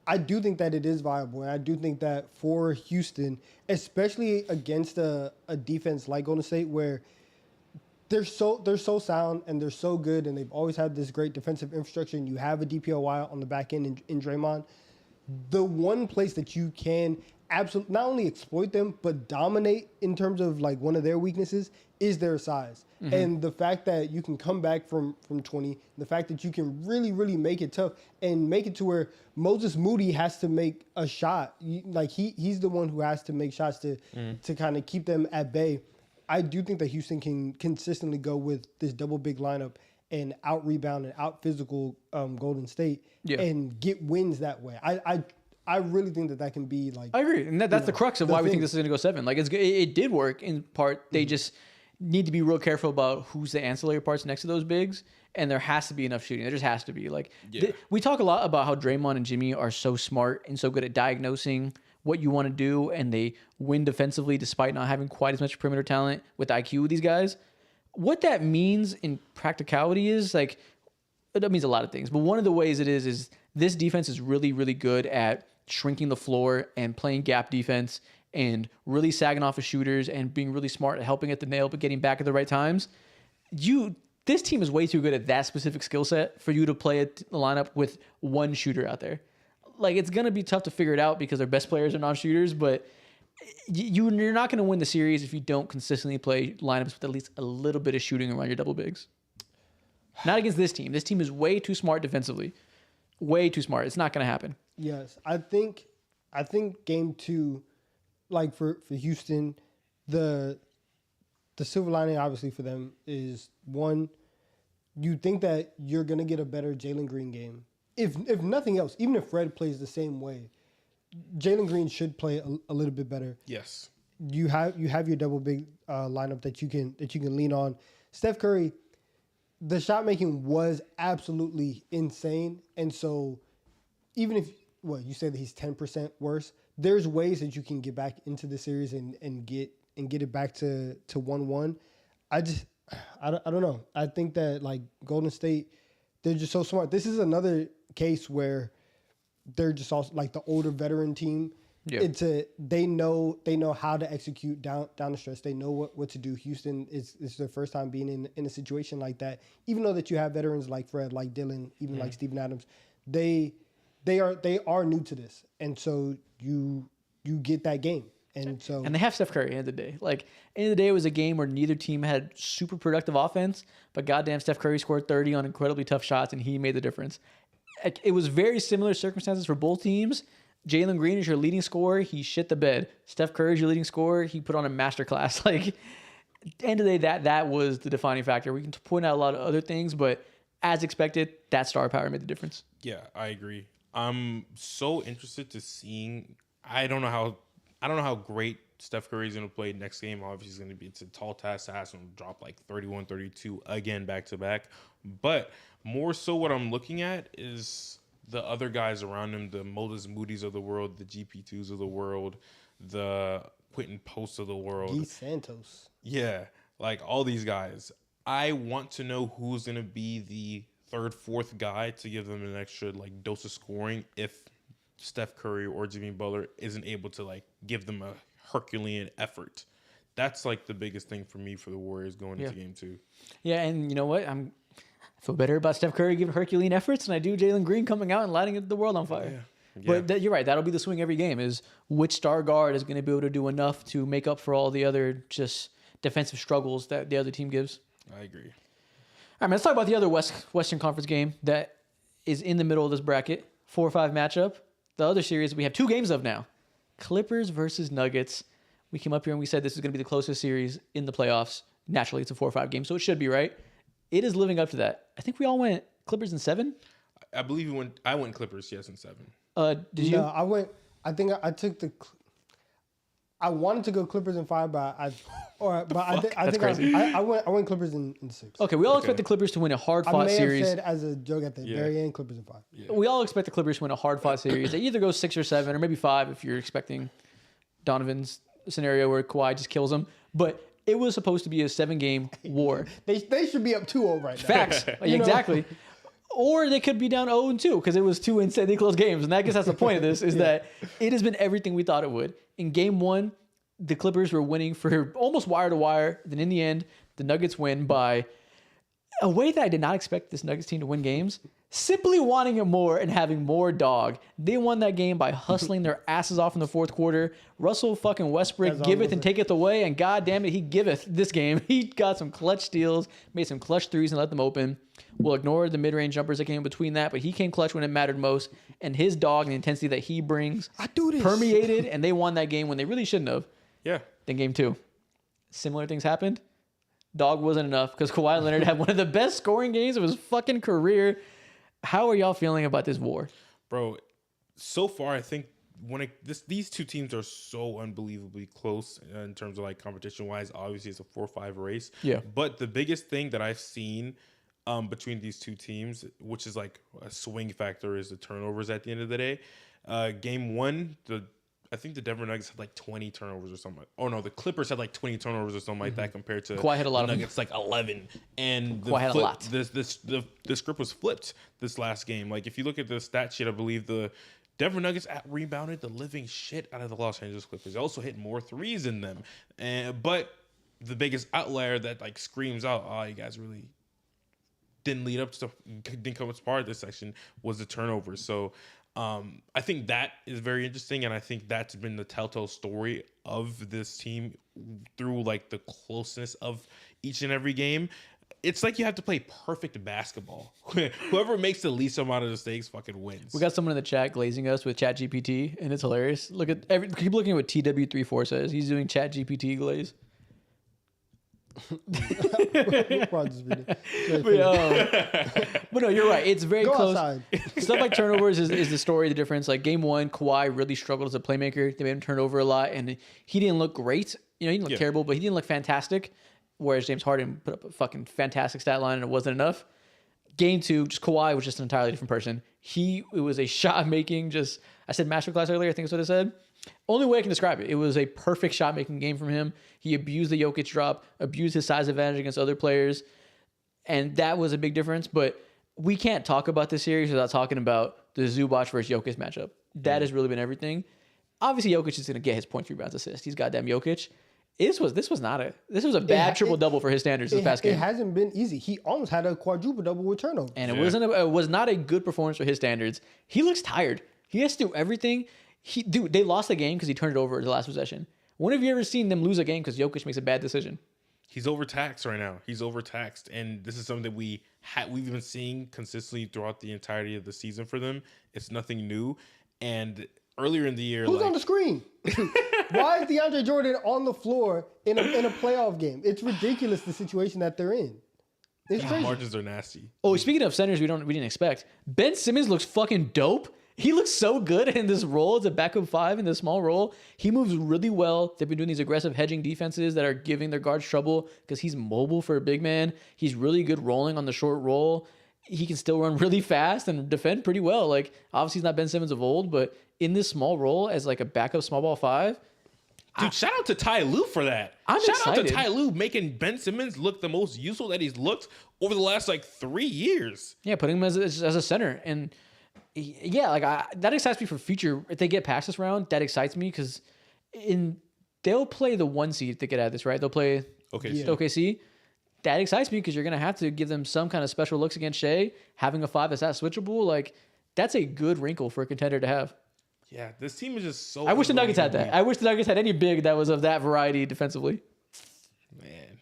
I do think that it is viable. And I do think that for Houston, especially against a defense like Golden State, where they're so sound and they're so good, and they've always had this great defensive infrastructure, and you have a DPOY on the back end in Draymond, the one place that you can absolutely not only exploit them but dominate in terms of like one of their weaknesses is their size. Mm-hmm. And the fact that you can come back from 20, the fact that you can really, really make it tough and make it to where Moses Moody has to make a shot. He's the one who has to make shots to kind of keep them at bay. I do think that Houston can consistently go with this double big lineup and out rebound and out physical Golden State and get wins that way. I really think that can be like.
I agree, and that's the crux of why we think this is going to go 7. Like, it did work in part. They just need to be real careful about who's the ancillary parts next to those bigs, and there has to be enough shooting. There just has to be. Like, we talk a lot about how Draymond and Jimmy are so smart and so good at diagnosing what you want to do, and they win defensively despite not having quite as much perimeter talent with IQ with these guys. What that means in practicality is like, that means a lot of things. But one of the ways it is this defense is really, really good at shrinking the floor and playing gap defense and really sagging off of shooters and being really smart at helping at the nail but getting back at the right times. This team is way too good at that specific skill set for you to play a lineup with one shooter out there. Like, it's going to be tough to figure it out because their best players are non-shooters, but you're not going to win the series if you don't consistently play lineups with at least a little bit of shooting around your double bigs. Not against this team. This team is way too smart defensively. Way too smart. It's not going to happen.
Yes, I think game 2, like for Houston, the silver lining obviously for them is, one, you think that you're gonna get a better Jalen Green game. If nothing else, even if Fred plays the same way, Jalen Green should play a little bit better.
Yes,
you have your double big lineup that you can lean on. Steph Curry, the shot making was absolutely insane, and so even if you say that he's 10% worse, there's ways that you can get back into the series and get and get it back to 1-1. I don't know. I think that like Golden State, they're just so smart. This is another case where they're just also like the older veteran team. Yeah. They know how to execute down the stretch. They know what to do. Houston is their first time being in a situation like that. Even though that you have veterans like Fred, like Dylan, even like Steven Adams, they are new to this, and so you get that game. And
they have Steph Curry at the end of the day. Like, end of the day, it was a game where neither team had super productive offense, but goddamn, Steph Curry scored 30 on incredibly tough shots, and he made the difference. It was very similar circumstances for both teams. Jalen Green is your leading scorer. He shit the bed. Steph Curry is your leading scorer. He put on a masterclass. Like, end of the day, that was the defining factor. We can point out a lot of other things, but as expected, that star power made the difference.
Yeah, I agree. I'm so interested to seeing. I don't know how great Steph Curry is going to play next game. Obviously, it's a tall task to ask him to drop like 31, 32 again back to back. But more so, what I'm looking at is the other guys around him, the Moses Moody's of the world, the GP2s of the world, the Quentin Posts of the world.
Guy Santos.
Yeah, like all these guys. I want to know who's going to be the third, fourth guy to give them an extra like dose of scoring if Steph Curry or Jimmy Butler isn't able to like give them a Herculean effort. That's like the biggest thing for me for the Warriors going into game 2.
Yeah, and you know what? I feel better about Steph Curry giving Herculean efforts than I do Jalen Green coming out and lighting the world on fire. Yeah. But you're right. That'll be the swing every game is which star guard is going to be able to do enough to make up for all the other just defensive struggles that the other team gives.
I agree.
All right, man, let's talk about the other Western Conference game that is in the middle of this bracket. 4-5 matchup. The other series we have 2 games of now. Clippers versus Nuggets. We came up here and we said this is going to be the closest series in the playoffs. Naturally, it's a 4-5 game, so it should be, right? It is living up to that. I think we all went Clippers in 7.
I believe I went Clippers, yes, in 7.
Did you?
No, I think I took I wanted to go Clippers in 5, but I think I went Clippers in 6.
Okay, we all expect the Clippers to win a hard-fought series.
I may have said as a joke at the very end, Clippers in 5.
Yeah. We all expect the Clippers to win a hard-fought series. They either go 6 or 7, or maybe 5 if you're expecting Donovan's scenario where Kawhi just kills them. But it was supposed to be a 7-game war.
They should be up 2-0 right now.
Facts. Exactly. Or they could be down 0-2 because it was 2 insanely close games. And I guess that's the point of this, is that it has been everything we thought it would. In game 1, the Clippers were winning for almost wire to wire. Then in the end, the Nuggets win by a way that I did not expect this Nuggets team to win games. Simply wanting it more and having more dog. They won that game by hustling their asses off in the fourth quarter. Russell fucking Westbrook giveth and taketh away, and god damn it, he giveth this game. He got some clutch steals, made some clutch threes and let them open. We'll ignore the mid-range jumpers that came in between that, but he came clutch when it mattered most, and his dog and the intensity that he brings permeated, and they won that game when they really shouldn't have.
Yeah.
Then game 2. Similar things happened. Dog wasn't enough because Kawhi Leonard had one of the best scoring games of his fucking career. How are y'all feeling about this war?
Bro, so far I think these two teams are so unbelievably close in terms of like competition-wise. Obviously, it's a 4-5 race.
Yeah.
But the biggest thing that I've seen between these two teams, which is like a swing factor, is the turnovers at the end of the day. Game 1, I think the Denver Nuggets had like 20 turnovers or something. Oh no, the Clippers had like 20 turnovers or something like that compared to
Kawhi had a lot
the
of
Nuggets like 11. And
Kawhi had a lot.
The script was flipped this last game. Like if you look at the stat sheet, I believe the Denver Nuggets rebounded the living shit out of the Los Angeles Clippers. They also hit more threes than them. But the biggest outlier that like screams out, oh, you guys really didn't come as part of this section was the turnovers. So I think that is very interesting, and I think that's been the telltale story of this team through like the closeness of each and every game. It's like you have to play perfect basketball. Whoever makes the least amount of mistakes fucking wins.
We got someone in the chat glazing us with ChatGPT, and it's hilarious. Keep looking at what TW34 says. He's doing ChatGPT glaze.
But
no, you're right. It's very close.
Outside.
Stuff like turnovers is the story, the difference. Like game 1, Kawhi really struggled as a playmaker. They made him turn over a lot, and he didn't look great. He didn't look terrible, but he didn't look fantastic. Whereas James Harden put up a fucking fantastic stat line, and it wasn't enough. Game 2, just Kawhi was just an entirely different person. It was a shot making, I said masterclass earlier, I think that's what I said. Only way I can describe it. It was a perfect shot making game from him. He abused the Jokic drop, abused his size advantage against other players, and that was a big difference. But we can't talk about this series without talking about the Zubac versus Jokic matchup. That has really been everything. Obviously, Jokic is going to get his points, rebounds, assists. He's goddamn Jokic. This was a bad triple double for his standards this past game.
It hasn't been easy. He almost had a quadruple double with turnovers,
and it was not a good performance for his standards. He looks tired. He has to do everything. They lost the game because he turned it over the last possession. When have you ever seen them lose a game because Jokic makes a bad decision?
He's overtaxed right now. He's overtaxed, and this is something that we've been seeing consistently throughout the entirety of the season for them. It's nothing new. And earlier in the year,
who's on the screen? Why is DeAndre Jordan on the floor in a playoff game? It's ridiculous the situation that they're in. It's crazy.
Margins are nasty.
Oh, speaking of centers, we didn't expect. Ben Simmons looks fucking dope. He looks so good in this role as a backup five in this small role. He moves really well. They've been doing these aggressive hedging defenses that are giving their guards trouble because he's mobile for a big man. He's really good rolling on the short roll. He can still run really fast and defend pretty well. Like, obviously he's not Ben Simmons of old, but in this small role as like a backup small ball five.
Dude, shout out to Ty Lue for that. Shout out to Ty Lue making Ben Simmons look the most useful that he's looked over the last 3 years.
Yeah, putting him as a center. And yeah, that excites me for future. If they get past this round, that excites me because they'll play the 1 seed if they get out of this, right? They'll play OKC. That excites me because you're going to have to give them some kind of special looks against Shea. Having a five that's that switchable, that's a good wrinkle for a contender to have.
Yeah, this team is just so...
I wish the Nuggets had that. I wish the Nuggets had any big that was of that variety defensively.
Man,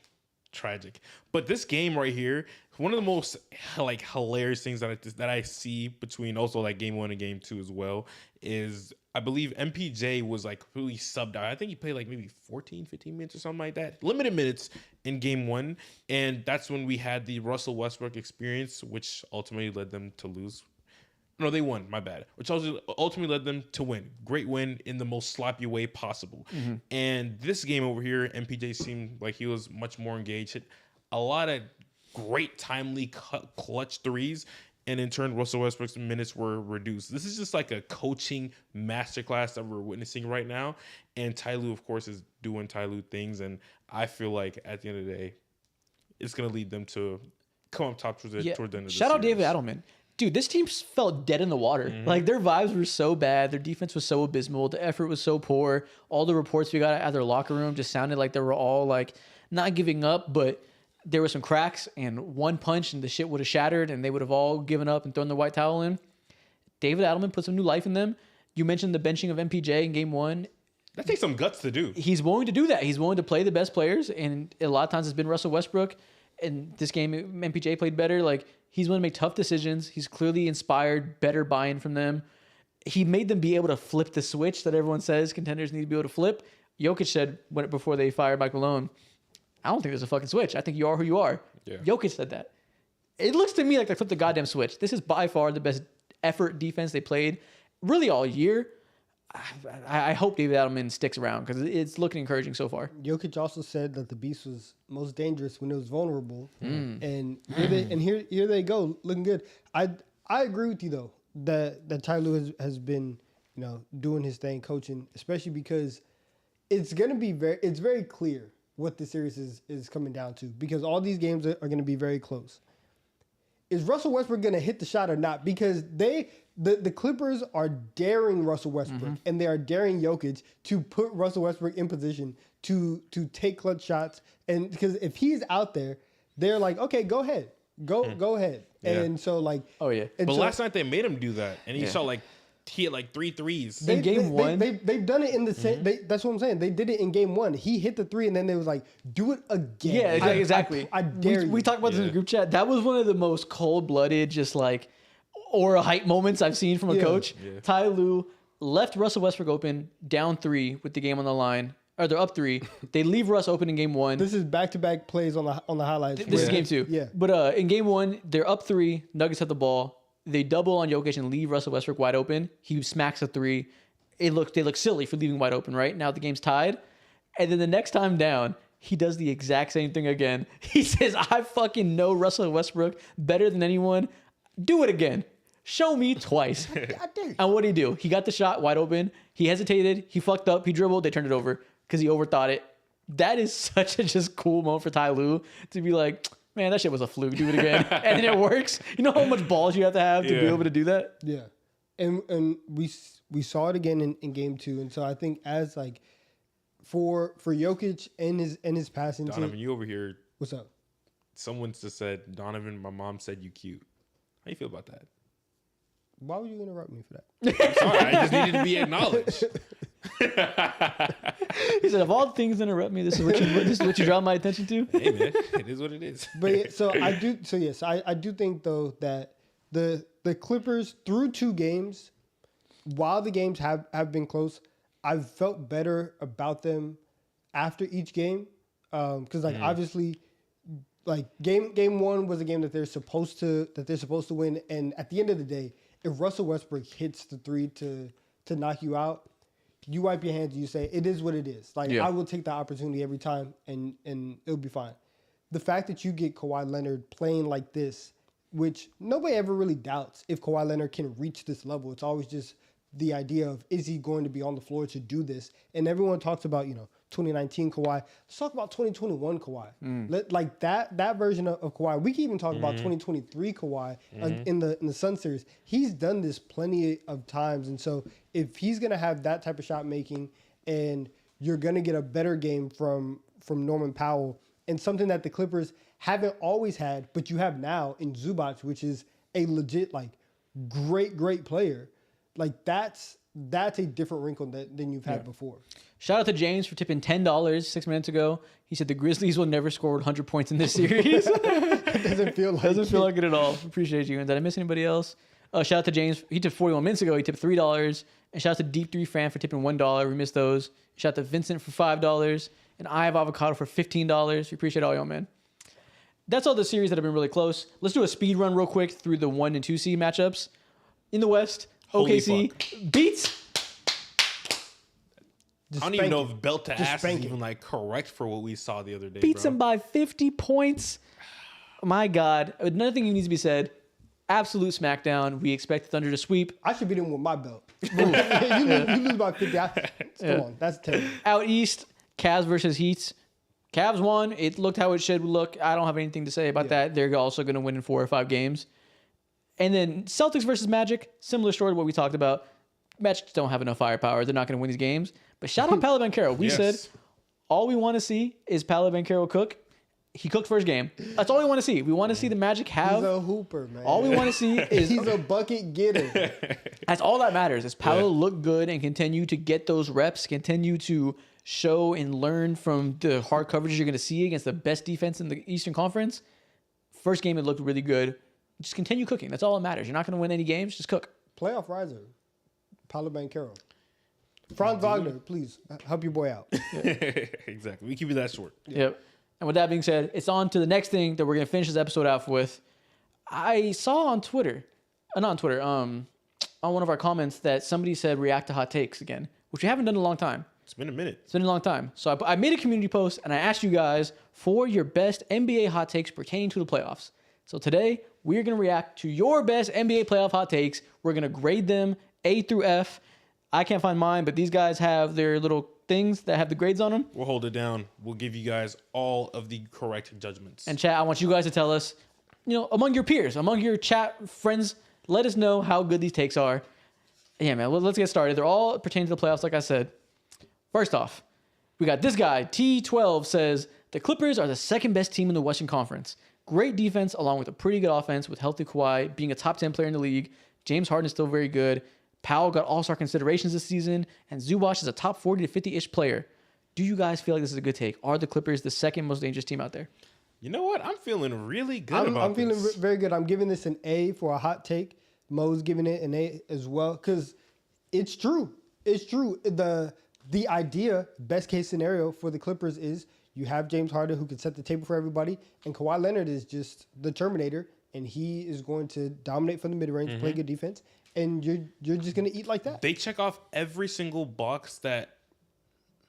tragic. But this game right here, one of the most hilarious things that I see between also game 1 and game 2 as well is I believe MPJ was really subbed out. I think he played maybe 14, 15 minutes or something like that. Limited minutes in game 1. And that's when we had the Russell Westbrook experience, which ultimately led them to lose. No, they won. My bad. Which ultimately led them to win. Great win in the most sloppy way possible. Mm-hmm. And this game over here, MPJ seemed like he was much more engaged. Hit a lot of great, timely, clutch threes. And in turn, Russell Westbrook's minutes were reduced. This is just a coaching masterclass that we're witnessing right now. And Ty Lue, of course, is doing Ty Lue things. And I feel like at the end of the day, it's going to lead them to come up top toward the end of the series.
Shout out David Adelman. Dude, this team felt dead in the water. Mm-hmm. Their vibes were so bad. Their defense was so abysmal. The effort was so poor. All the reports we got out of their locker room just sounded like they were all not giving up, but there were some cracks and one punch and the shit would have shattered and they would have all given up and thrown the white towel in. David Adelman put some new life in them. You mentioned the benching of MPJ in game 1.
That takes some guts to do.
He's willing to do that. He's willing to play the best players, and a lot of times it's been Russell Westbrook. And this game, MPJ played better. He's willing to make tough decisions. He's clearly inspired better buy-in from them. He made them be able to flip the switch that everyone says contenders need to be able to flip. Jokic said before they fired Mike Malone, I don't think there's a fucking switch. I think you are who you are. Yeah. Jokic said that. It looks to me like they flipped the goddamn switch. This is by far the best effort defense they played really all year. I hope David Adelman sticks around because it's looking encouraging so far.
Jokic also said that the Beast was most dangerous when it was vulnerable, and here they go looking good. I agree with you though that Ty Lue has been doing his thing coaching, especially because it's very clear what the series is coming down to because all these games are going to be very close. Is Russell Westbrook going to hit the shot or not? Because the Clippers are daring Russell Westbrook and they are daring Jokic to put Russell Westbrook in position to take clutch shots. And because if he's out there, they're like, okay, go ahead. Go ahead. Yeah. And so
oh yeah.
But last night they made him do that. And he saw he had 3 threes.
In game 1.
They've done it in the same. That's what I'm saying. They did it in game 1. He hit the 3 and then they was like, do it again.
Yeah, exactly.
I dare you.
We talked about this in the group chat. That was one of the most cold-blooded, just aura hype moments I've seen from a coach. Yeah. Ty Lue left Russell Westbrook open, down 3 with the game on the line. Or they're up 3. They leave Russ open in game 1.
This is back-to-back plays on the highlights.
This is game 2.
Yeah.
But in game 1, they're up 3. Nuggets have the ball. They double on Jokic and leave Russell Westbrook wide open. He smacks a 3. They look silly for leaving wide open, right? Now the game's tied. And then the next time down, he does the exact same thing again. He says, I fucking know Russell Westbrook better than anyone. Do it again. Show me twice.
God dang.
And what did he do? He got the shot wide open. He hesitated. He fucked up. He dribbled. They turned it over because he overthought it. That is such a just cool moment for Ty Lue to be like, man, that shit was a fluke. Do it again. And then it works. You know how much balls you have to be able to do that?
Yeah. And we saw it again in game 2. And so I think as like for Jokic and his passing
Donovan,
team.
you over here.
What's up?
Someone just said, Donovan, my mom said you cute. How you feel about that?
Why would you interrupt me for that?
I'm sorry, I just needed to be acknowledged.
He said, of all the things that interrupt me, this is what you draw my attention to.
Hey man, it is what it is.
But so I do think though that the Clippers through 2 games, while the games have been close, I've felt better about them after each game. Because obviously, like game 1 was a game that they're supposed to win, and at the end of the day, if Russell Westbrook hits the 3 to knock you out, you wipe your hands and you say it is what it is. Like I will take the opportunity every time, and it'll be fine. The fact that you get Kawhi Leonard playing like this, which nobody ever really doubts if Kawhi Leonard can reach this level. It's always just the idea of, is he going to be on the floor to do this? And everyone talks about, 2019 Kawhi. Let's talk about 2021 Kawhi. Like that version of Kawhi. We can even talk about 2023 Kawhi in the Sun series. He's done this plenty of times. And so if he's going to have that type of shot making, and you're going to get a better game from Norman Powell, and something that the Clippers haven't always had, but you have now in Zubac, which is a legit, like, great player. Like, that's a different wrinkle than you've had before.
Shout out to James for tipping $10 6 minutes ago. He said the Grizzlies will never score 100 points in this series.
It doesn't feel like
it at all. Appreciate you. And did I miss anybody else? Shout out to James. He tipped 41 minutes ago. He tipped $3. And shout out to Deep 3 Fan for tipping $1. We missed those. Shout out to Vincent for $5. And I have Avocado for $15. We appreciate all y'all, man. That's all the series that have been really close. Let's do a speed run real quick through the 1 and 2 seed matchups. In the West,
Holy
OKC beats.
I don't even know if belt to ass is even like correct for what we saw the other day.
Beats them by 50 points. My God. Another thing needs to be said. Absolute smackdown. We expect the Thunder to sweep.
I should beat him with my belt. you lose by 50. Come on. That's terrible.
Out East, Cavs versus Heats. Cavs won. It looked how it should look. I don't have anything to say about that. They're also going to win in 4 or 5 games. And then Celtics versus Magic. Similar story to what we talked about. Magic don't have enough firepower. They're not going to win these games. But shout out Paolo Banchero. We said all we want to see is Paolo Banchero cook. He cooked first game. That's all we want to see. We want to see the Magic have.
He's a hooper, man.
All we want to see is
he's a bucket getter.
That's all that matters. Is Paolo look good and continue to get those reps, continue to show and learn from the hard coverages you're going to see against the best defense in the Eastern Conference. First game, it looked really good. Just continue cooking. That's all that matters. You're not going to win any games. Just cook.
Playoff riser, Paolo Banchero. Franz Wagner, please help your boy out.
Exactly. We keep it that short.
Yep. And with that being said, it's on to the next thing that we're going to finish this episode off with. I saw on Twitter, not on Twitter, on one of our comments that somebody said react to hot takes again, which we haven't done in a long time.
It's been a minute.
It's been a long time. So I made a community post and I asked you guys for your best NBA hot takes pertaining to the playoffs. So today we're going to react to your best NBA playoff hot takes. We're going to grade them A through F. I can't find mine, but these guys have their little things that have the grades on them.
We'll hold it down. We'll give you guys all of the correct judgments.
And chat, I want you guys to tell us, among your peers, among your chat friends, let us know how good these takes are. Yeah, man, let's get started. They're all pertaining to the playoffs, like I said. First off, we got this guy, T12, says, the Clippers are the second best team in the Western Conference. Great defense along with a pretty good offense with healthy Kawhi being a top 10 player in the league. James Harden is still very good. Powell got all-star considerations this season, and Zubac is a top 40 to 50-ish player. Do you guys feel like this is a good take? Are the Clippers the second most dangerous team out there?
You know what? I'm feeling really good about this.
I'm feeling very good. I'm giving this an A for a hot take. Mo's giving it an A as well because it's true. It's true. The idea, best case scenario for the Clippers is you have James Harden who can set the table for everybody, and Kawhi Leonard is just the Terminator, and he is going to dominate from the mid-range, play good defense, and you're just going to eat like that.
They check off every single box that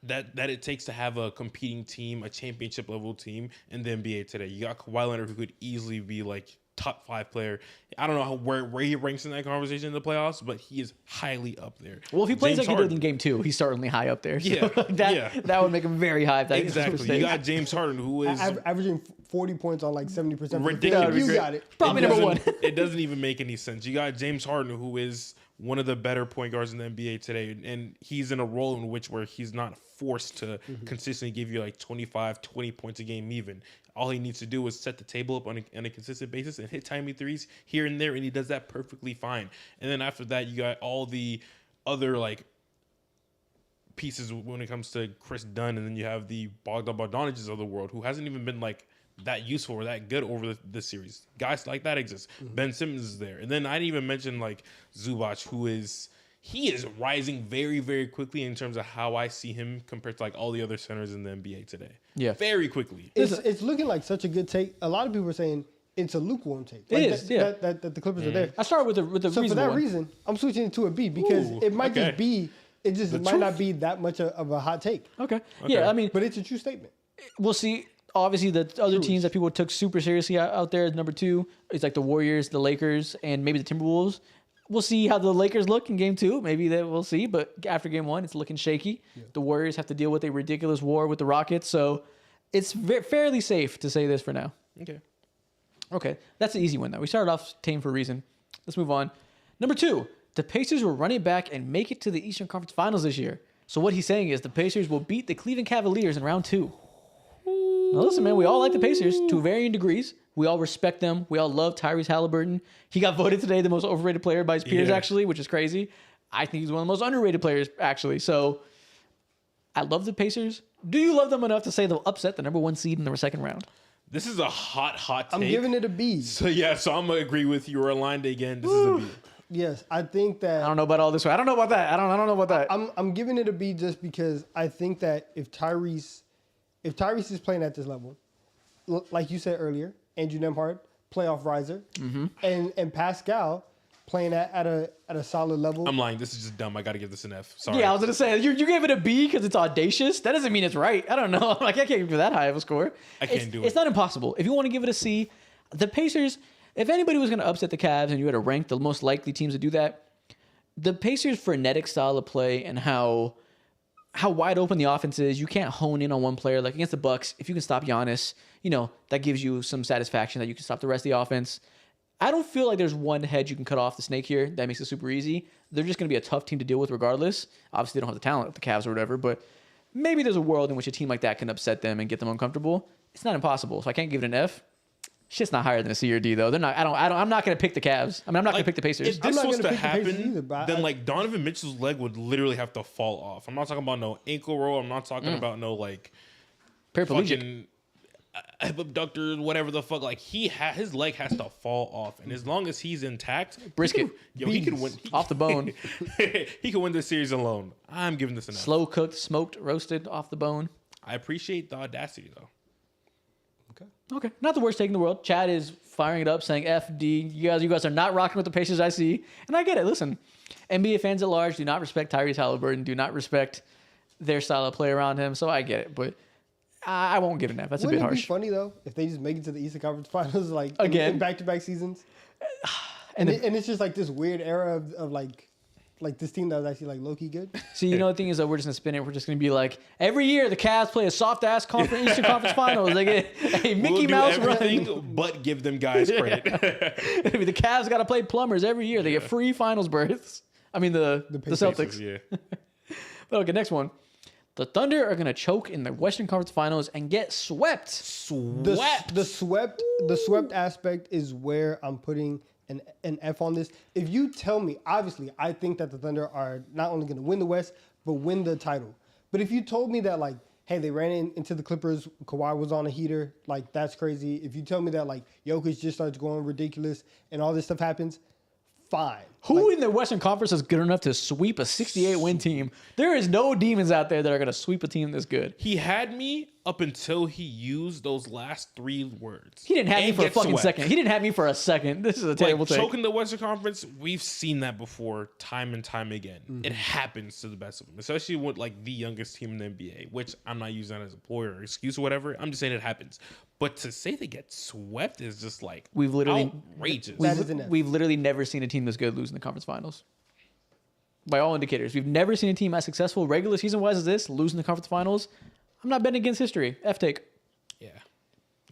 it takes to have a competing team, a championship level team in the NBA today. You got Kawhi Leonard who could easily be like top 5 player. I don't know where he ranks in that conversation in the playoffs, but he is highly up there.
Well, if he plays
James
like he did
Harden.
in Game 2, he's certainly high up there. So
Yeah,
that would make him very high. If that
Exactly. You got James Harden, who is
Averaging 40 points on like 70%.
ridiculous.
You got it.
Probably number one.
It doesn't even make any sense. You got James Harden, who is one of the better point guards in the NBA today, and he's in a role in which where he's not forced to consistently give you like 25, 20 points a game even. All he needs to do is set the table up on a consistent basis and hit timely threes here and there, and he does that perfectly fine. And then after that, you got all the other like pieces when it comes to Chris Dunn, and then you have the Bogdanoviches of the world, who hasn't even been like that useful or that good over this series. Guys like that exist. Ben Simmons is there. And then I didn't even mention like Zubac, he is rising very, very quickly in terms of how I see him compared to like all the other centers in the NBA today.
Yeah.
Very quickly.
It's looking like such a good take. A lot of people are saying it's a lukewarm take.
It is, yeah.
That the Clippers are there.
I started with the
So for
reasonable
that
one.
reason, I'm switching it to a B because
Ooh,
it might
okay.
just be, it might not be that much of a hot take.
Okay. Yeah, I mean,
But it's a true statement.
we'll see. Obviously, the other teams that people took super seriously out there, number 2, it's like the Warriors, the Lakers, and maybe the Timberwolves. We'll see how the Lakers look in Game 2. Maybe that we'll see. But after Game 1, it's looking shaky. Yeah. The Warriors have to deal with a ridiculous war with the Rockets. So it's fairly safe to say this for now. Okay. That's an easy one, though. We started off tame for a reason. Let's move on. Number 2, the Pacers will run it back and make it to the Eastern Conference Finals this year. So what he's saying is the Pacers will beat the Cleveland Cavaliers in round 2. Now listen, man, we all like the Pacers to varying degrees. We all respect them. We all love Tyrese Halliburton. He got voted today the most overrated player by his peers, actually, which is crazy. I think he's one of the most underrated players, actually. So I love the Pacers. Do you love them enough to say they'll upset the number 1 seed in the second round?
This is a hot take.
I'm giving it a B.
So I'm gonna agree with you. We're aligned again. This is a B.
Yes, I think that
I don't know about all this. I don't know about that. I don't know about that.
I'm giving it a B just because I think that if Tyrese is playing at this level, like you said earlier, Andrew Nembhard, playoff riser, and Pascal playing at a solid level.
I'm lying. This is just dumb. I got to give this an F. Sorry.
Yeah, I was gonna say you gave it a B because it's audacious. That doesn't mean it's right. I don't know. Like I can't give it that high of a score.
I can't do it.
It's not impossible. If you want to give it a C, the Pacers. If anybody was gonna upset the Cavs and you had to rank the most likely teams to do that, the Pacers' frenetic style of play and how wide open the offense is, you can't hone in on one player. Like against the Bucks, if you can stop Giannis, that gives you some satisfaction that you can stop the rest of the offense. I don't feel like there's one head you can cut off the snake here that makes it super easy. They're just going to be a tough team to deal with regardless. Obviously, they don't have the talent of the Cavs or whatever, but maybe there's a world in which a team like that can upset them and get them uncomfortable. It's not impossible, so I can't give it an F. Shit's not higher than a C or D though. They're not. I'm not going to pick the Cavs. I mean, I'm not going to pick the Pacers.
If
I'm
this
not
was
gonna
to
pick the Pacers
happen,
either, but
then like Donovan Mitchell's leg would literally have to fall off. I'm not talking about no ankle roll. I'm not talking about no like
Paraplegic.
fucking hip abductor, whatever the fuck. Like his leg has to fall off, and as long as he's intact,
Brisket.
he can win
Off the bone.
he can win this series alone. I'm giving this an F.
Slow cooked, smoked, roasted, off the bone.
I appreciate the audacity though.
Okay, not the worst take in the world. Chad is firing it up, saying F, D. You guys are not rocking with the Pacers, I see. And I get it. Listen, NBA fans at large do not respect Tyrese Halliburton, do not respect their style of play around him, so I get it. But I won't give it an F. That's a bit
Wouldn't it be
harsh.
funny though if they just make it to the Eastern Conference Finals like
Again?
in back-to-back seasons, and it's just like this weird era of like this team that was actually like low-key good.
See, the thing is that we're just going to spin it. We're just going to be like, every year the Cavs play a soft-ass Eastern Conference Finals. They get a Mickey
We'll do
Mouse
everything
run.
but give them guys credit.
It'll be the Cavs got to play plumbers every year. They get free finals berths. I mean, the Celtics.
Pacers, yeah.
But okay, next one. The Thunder are going to choke in the Western Conference Finals and get swept.
The swept aspect is where I'm putting an F on this. If you tell me, obviously, I think that the Thunder are not only going to win the West, but win the title. But if you told me that, like, hey, they ran into the Clippers, Kawhi was on a heater, like, that's crazy. If you tell me that, like, Jokic just starts going ridiculous and all this stuff happens, fine.
Who in the Western Conference is good enough to sweep a 68-win team? There is no demons out there that are going to sweep a team this good.
He had me up until he used those last 3 words.
He didn't have me
And
for a
get
fucking
swept.
second. He didn't have me for a second. This is a terrible take.
Choking the Western Conference, we've seen that before time and time again. It happens to the best of them, especially with like the youngest team in the NBA, which I'm not using that as a ploy or excuse or whatever. I'm just saying it happens. But to say they get swept is just like
We've literally
outrageous.
We've literally never seen a team this good lose in the conference finals. By all indicators, we've never seen a team as successful regular season wise as this lose in the conference finals. I'm not betting against history. F take.
Yeah.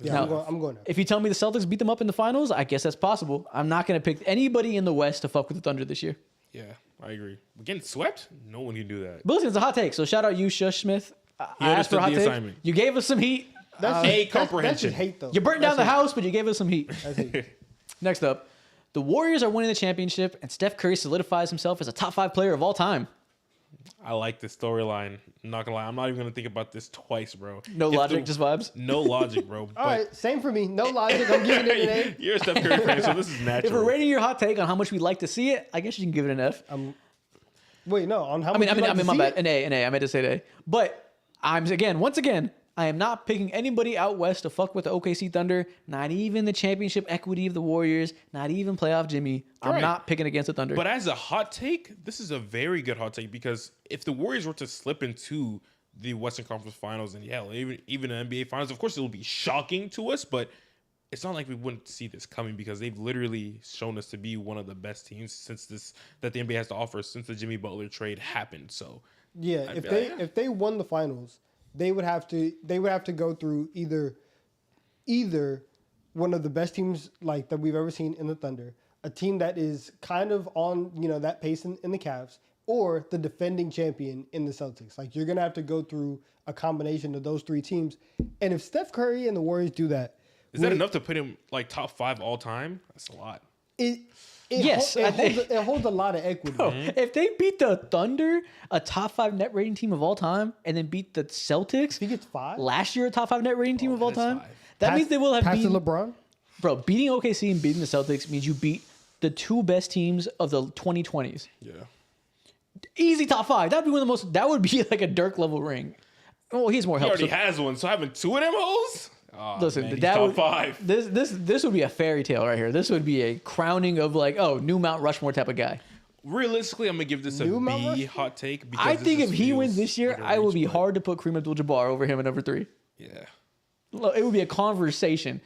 Yeah,
Now,
I'm going.
If you tell me the Celtics beat them up in the finals, I guess that's possible. I'm not going to pick anybody in the West to fuck with the Thunder this year.
Yeah, I agree. We're getting swept? No one can do that.
But listen, it's a hot take. So shout out you, Shush Smith.
He
I asked for a
understood
hot
the
take.
assignment.
You gave us some heat.
That's
A
just
comprehension.
hate though.
You burnt down
That's
the
hate.
house, but you gave us some heat.
That's hate.
Next up, the Warriors are winning the championship, and Steph Curry solidifies himself as a top 5 player of all time.
I like this storyline. I'm not gonna lie. I'm not even gonna think about this twice, bro.
No
If
logic,
the-
just vibes.
no logic, bro.
All right, same for me. No logic. I'm giving it an A.
You're a Steph Curry fan, so this is
If
natural.
we're rating your hot take on how much we'd like to see it, I guess you can give it an F.
Wait, no. On how
I mean,
much you like to
my
see
bad.
it?
An A. I meant to say an A. But once again, I am not picking anybody out west to fuck with the OKC Thunder. Not even the championship equity of the Warriors. Not even playoff Jimmy. I'm
Right.
not picking against the Thunder.
But as a hot take, this is a very good hot take because if the Warriors were to slip into the Western Conference Finals and even the NBA Finals, of course it will be shocking to us, but it's not like we wouldn't see this coming because they've literally shown us to be one of the best teams that the NBA has to offer since the Jimmy Butler trade happened. So
Yeah, if they won the finals, they would have to go through either one of the best teams like that we've ever seen in the Thunder, a team that is kind of on that pace in the Cavs, or the defending champion in the Celtics. Like you're gonna have to go through a combination of those 3 teams, and if Steph Curry and the Warriors do that,
is that enough to put him like top 5 all time? That's a lot.
Yes,
it holds a lot of equity.
Bro, if they beat the Thunder, a top 5 net rating team of all time, and then beat the Celtics,
He gets 5.
last year a top 5 net rating team of all
that's
time,
5.
that means they will have
past
beaten
LeBron.
Bro, beating OKC and beating the Celtics means you beat the 2 best teams of the 2020s.
Yeah.
Easy top 5. That'd be one of the most. That would be like a Dirk level ring. Well, he has more
He
help.
already
so-
has one, so having 2 of them hoes? Oh,
Listen,
man, he's
that
top
would,
5.
This would be a fairy tale right here. This would be a crowning of like, oh, new Mount Rushmore type of guy.
Realistically, I'm gonna give this a
New Mount
B
Rushmore?
hot take. Because
I
this
think if
just
he wins
feels
this year,
like a
I would
reach,
be
but-
hard to put Kareem Abdul-Jabbar over him at number 3.
Yeah.
Look, it would be a conversation.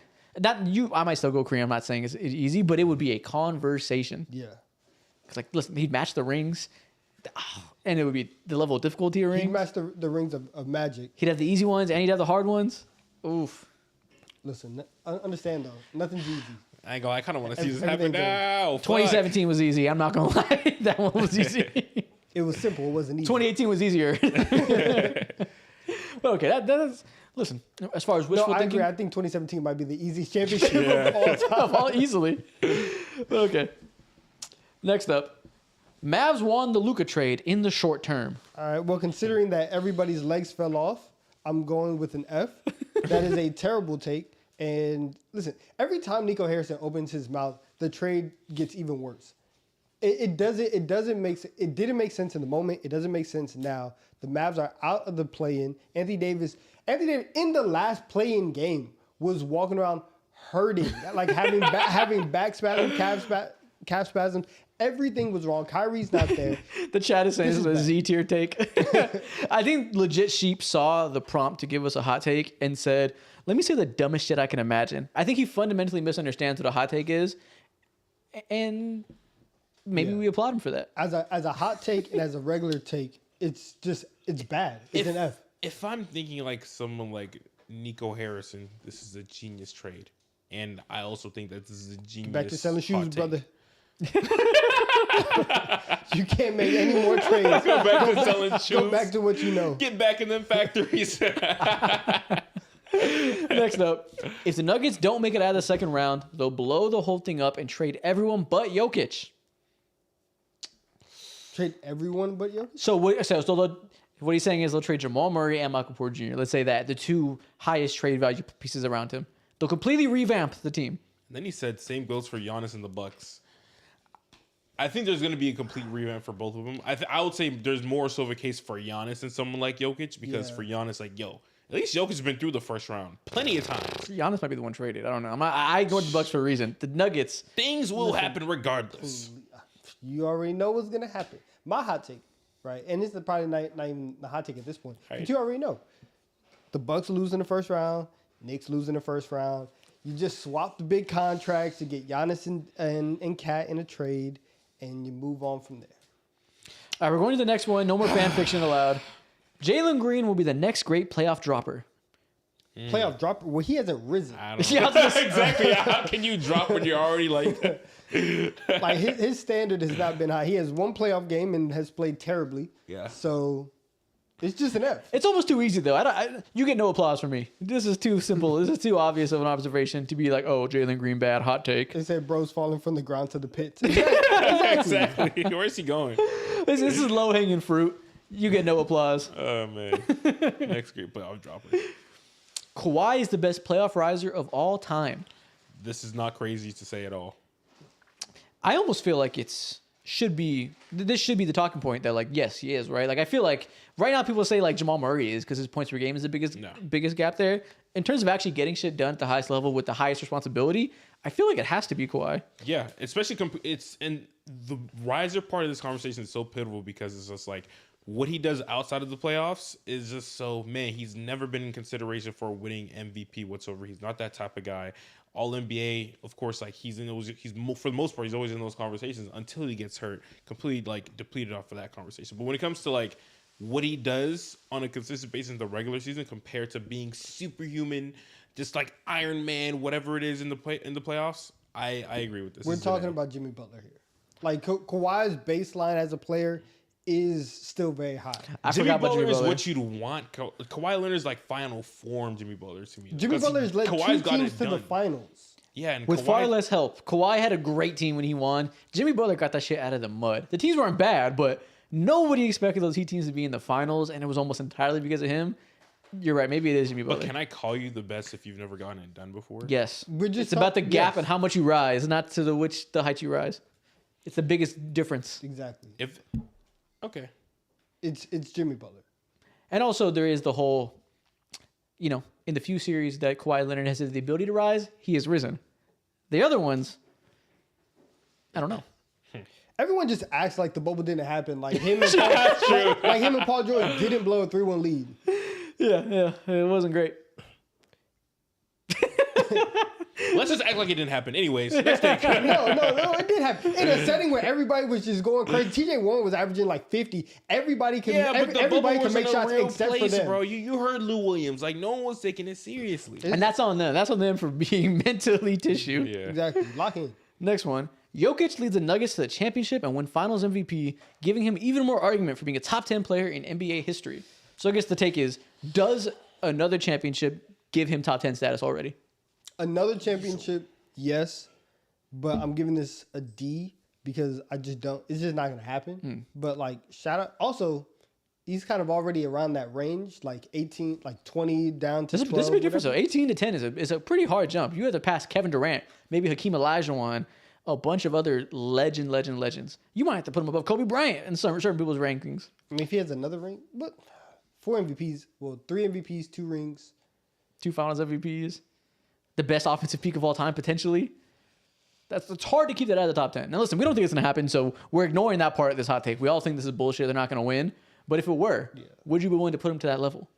I might still go Kareem. I'm not saying it's easy, but it would be a conversation.
Yeah.
Cause like, listen, he'd match the rings, and it would be the level of difficulty of
He
rings.
matched the rings of Magic.
He'd have the easy ones, and he'd have the hard ones. Oof.
Listen, understand though, nothing's easy.
I ain't gonna. I kind of want to see this
Everything
happen now. Fuck.
2017 was easy. I'm not gonna lie. That one was easy.
It was simple. It wasn't easy.
2018 was easier. But okay, that's listen. As far as
No,
wishful
I
thinking,
agree. I think 2017 might be the easiest championship of all time.
all easily. Okay. Next up, Mavs won the Luka trade in the short term.
All right. Well, considering that everybody's legs fell off, I'm going with an F. That is a terrible take. And listen, every time Nico Harrison opens his mouth, the trade gets even worse. It didn't make sense in the moment. It doesn't make sense now. The Mavs are out of the play-in. Anthony Davis in the last play-in game was walking around hurting, like having back spasms, calf spasms. Everything was wrong. Kyrie's not there.
The chat is saying this is a
bad.
Z tier take. I think legit Sheep saw the prompt to give us a hot take and said, "Let me say the dumbest shit I can imagine." I think he fundamentally misunderstands what a hot take is, and maybe we applaud him for that.
As a hot take and as a regular take, it's bad. It's an F.
If I'm thinking like someone like Nico Harrison, this is a genius trade, and I also think that this is a genius.
Back to selling
hot
shoes,
take.
brother. You can't make any more trades.
Go back to selling shoes.
Go back to what you know.
Get back in them factories.
Next up, if the Nuggets don't make it out of the second round, they'll blow the whole thing up and trade everyone but Jokic.
Trade everyone but Jokic?
So what he's saying is they'll trade Jamal Murray and Michael Porter Jr. Let's say that the 2 highest trade value pieces around him. They'll completely revamp the team.
And then he said, "Same goes for Giannis and the Bucks." I think there's going to be a complete revamp for both of them. I would say there's more so of a case for Giannis than someone like Jokic because for Giannis, like, at least Jokic has been through the first round plenty of times.
Giannis might be the one traded. I don't know. I ignored the Bucks for a reason. The Nuggets.
Things will happen regardless.
You already know what's going to happen. My hot take, right? And this is probably not even the hot take at this point.
Right.
But you already know. The Bucks lose in the first round. Knicks lose in the first round. You just swap the big contracts to get Giannis and Cat in a trade, and you move on from there.
All right, we're going to the next one. No more fan fiction allowed. Jalen Green will be the next great playoff dropper.
Playoff dropper? Well, he hasn't risen.
I don't know. Exactly. How can you drop when you're already like
Like his standard has not been high. He has one playoff game and has played terribly.
Yeah.
So it's just an F.
It's almost too easy, though. You get no applause from me. This is too simple. This is too obvious of an observation to be like, oh, Jalen Green bad, hot take.
They said bro's falling from the ground to the pit.
exactly. Where's he going?
This is low-hanging fruit. You get no applause.
Oh, man. Next great playoff dropper.
Kawhi is the best playoff riser of all time.
This is not crazy to say at all.
I almost feel like this should be the talking point that, like, yes, he is, right? Like, I feel like right now people say, like, Jamal Murray is because his points per game is the biggest gap there. In terms of actually getting shit done at the highest level with the highest responsibility, I feel like it has to be Kawhi.
Yeah, especially and the riser part of this conversation is so pivotal because it's just like what he does outside of the playoffs is just so, man, he's never been in consideration for winning MVP whatsoever. He's not that type of guy. All NBA, of course, like for the most part, he's always in those conversations until he gets hurt, completely like depleted off of that conversation. But when it comes to like what he does on a consistent basis in the regular season compared to being superhuman, just like Iron Man, whatever it is in the playoffs, I agree with this.
We're talking about Jimmy Butler here. Like Kawhi's baseline as a player is still very high.
Jimmy Butler is what you'd want. Kawhi Leonard's like final form Jimmy Butler to me.
Jimmy Butler's led two teams to the finals.
Yeah, and
with far less help. Kawhi had a great team when he won. Jimmy Butler got that shit out of the mud. The teams weren't bad, but nobody expected those Heat teams to be in the finals, and it was almost entirely because of him. You're right. Maybe it is Jimmy Butler.
But can I call you the best if you've never gotten it done before?
Yes. It's about the gap and how much you rise, not to the height you rise. It's the biggest difference.
Exactly.
Okay.
It's Jimmy Butler.
And also there is the whole, in the few series that Kawhi Leonard has the ability to rise, he has risen. The other ones, I don't know.
Everyone just acts like the bubble didn't happen. Like him and Paul George didn't blow a 3-1 lead.
Yeah. It wasn't great.
Let's just act like it didn't happen. Anyways, next take.
No, it did happen. In a setting where everybody was just going crazy. TJ Warren was averaging like 50. Everybody can make shots except for them.
Bro. You heard Lou Williams. Like, no one was taking it seriously.
And that's on them. That's on them for being mentally tissue.
Yeah.
Exactly. Lock in.
Next one. Jokic leads the Nuggets to the championship and win Finals MVP, giving him even more argument for being a top 10 player in NBA history. So I guess the take is, does another championship give him top 10 status already?
Another championship, yes, but I'm giving this a D because I just don't. It's just not going to happen. But like, shout out. Also, he's kind of already around that range, like 18, like 20 down to 12.
This is a big difference though. 18 to 10 is a pretty hard jump. You have to pass Kevin Durant, maybe Hakeem Olajuwon, a bunch of other legends. You might have to put him above Kobe Bryant in certain people's rankings.
I mean, if he has another ring, but 4 MVPs, well, 3 MVPs, 2 rings,
2 Finals MVPs. The best offensive peak of all time, potentially. It's hard to keep that out of the top 10. Now, listen, we don't think it's going to happen, so we're ignoring that part of this hot take. We all think this is bullshit. They're not going to win. But if it were, would you be willing to put him to that level?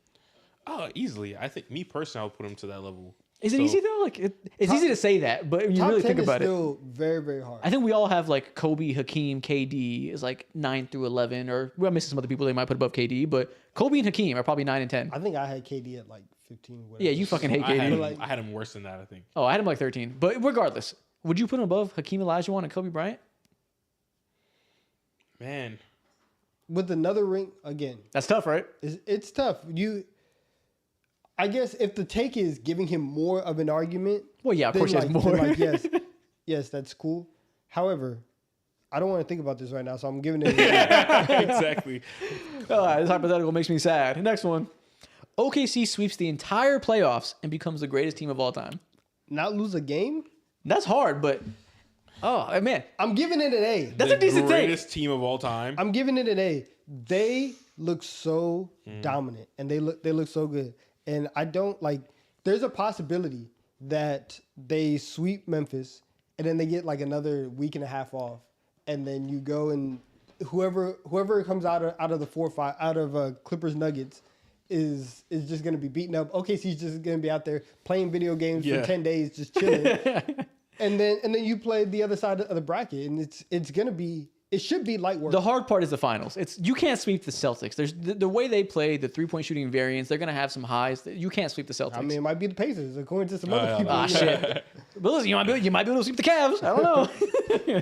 Oh, easily. I think, me personally, I would put him to that level.
Is it easy, though? Like it's easy to say that, but you really think about it.
Top 10 is still very, very hard.
I think we all have, like, Kobe, Hakeem, KD is, like, 9 through 11. Or we're missing some other people they might put above KD. But Kobe and Hakeem are probably 9 and 10.
I think I had KD at, like, 15. Whatever.
Yeah, you fucking hate KD.
I had him worse than that, I think.
Oh, I had him like 13. But regardless, would you put him above Hakeem Olajuwon and Kobe Bryant?
Man.
With another ring, again.
That's tough, right?
It's tough. I guess if the take is giving him more of an argument.
Well, yeah, of course he has more.
Like, yes, that's cool. However, I don't want to think about this right now, so I'm giving it
Exactly.
This hypothetical makes me sad. Next one. OKC sweeps the entire playoffs and becomes the greatest team of all time.
Not lose a game?
That's hard, but Oh man,
I'm giving it an A.
That's a decent take.
Greatest team of all time.
I'm giving it an A. They look so dominant and they look so good. And I don't like. There's a possibility that they sweep Memphis and then they get like another week and a half off, and then you go and whoever comes out of the 4-5 out of Clippers Nuggets is just gonna be beaten up. OKC's just gonna be out there playing video games for 10 days, just chilling. and then you play the other side of the bracket, and it should be light work.
the hard part is the finals. You can't sweep the Celtics. There's the way they play, the 3-point shooting variance. They're gonna have some highs. You can't sweep the Celtics.
I mean, it might be the Pacers according to some other people.
Ah, shit. But listen, you might be able to sweep the Cavs. I don't know.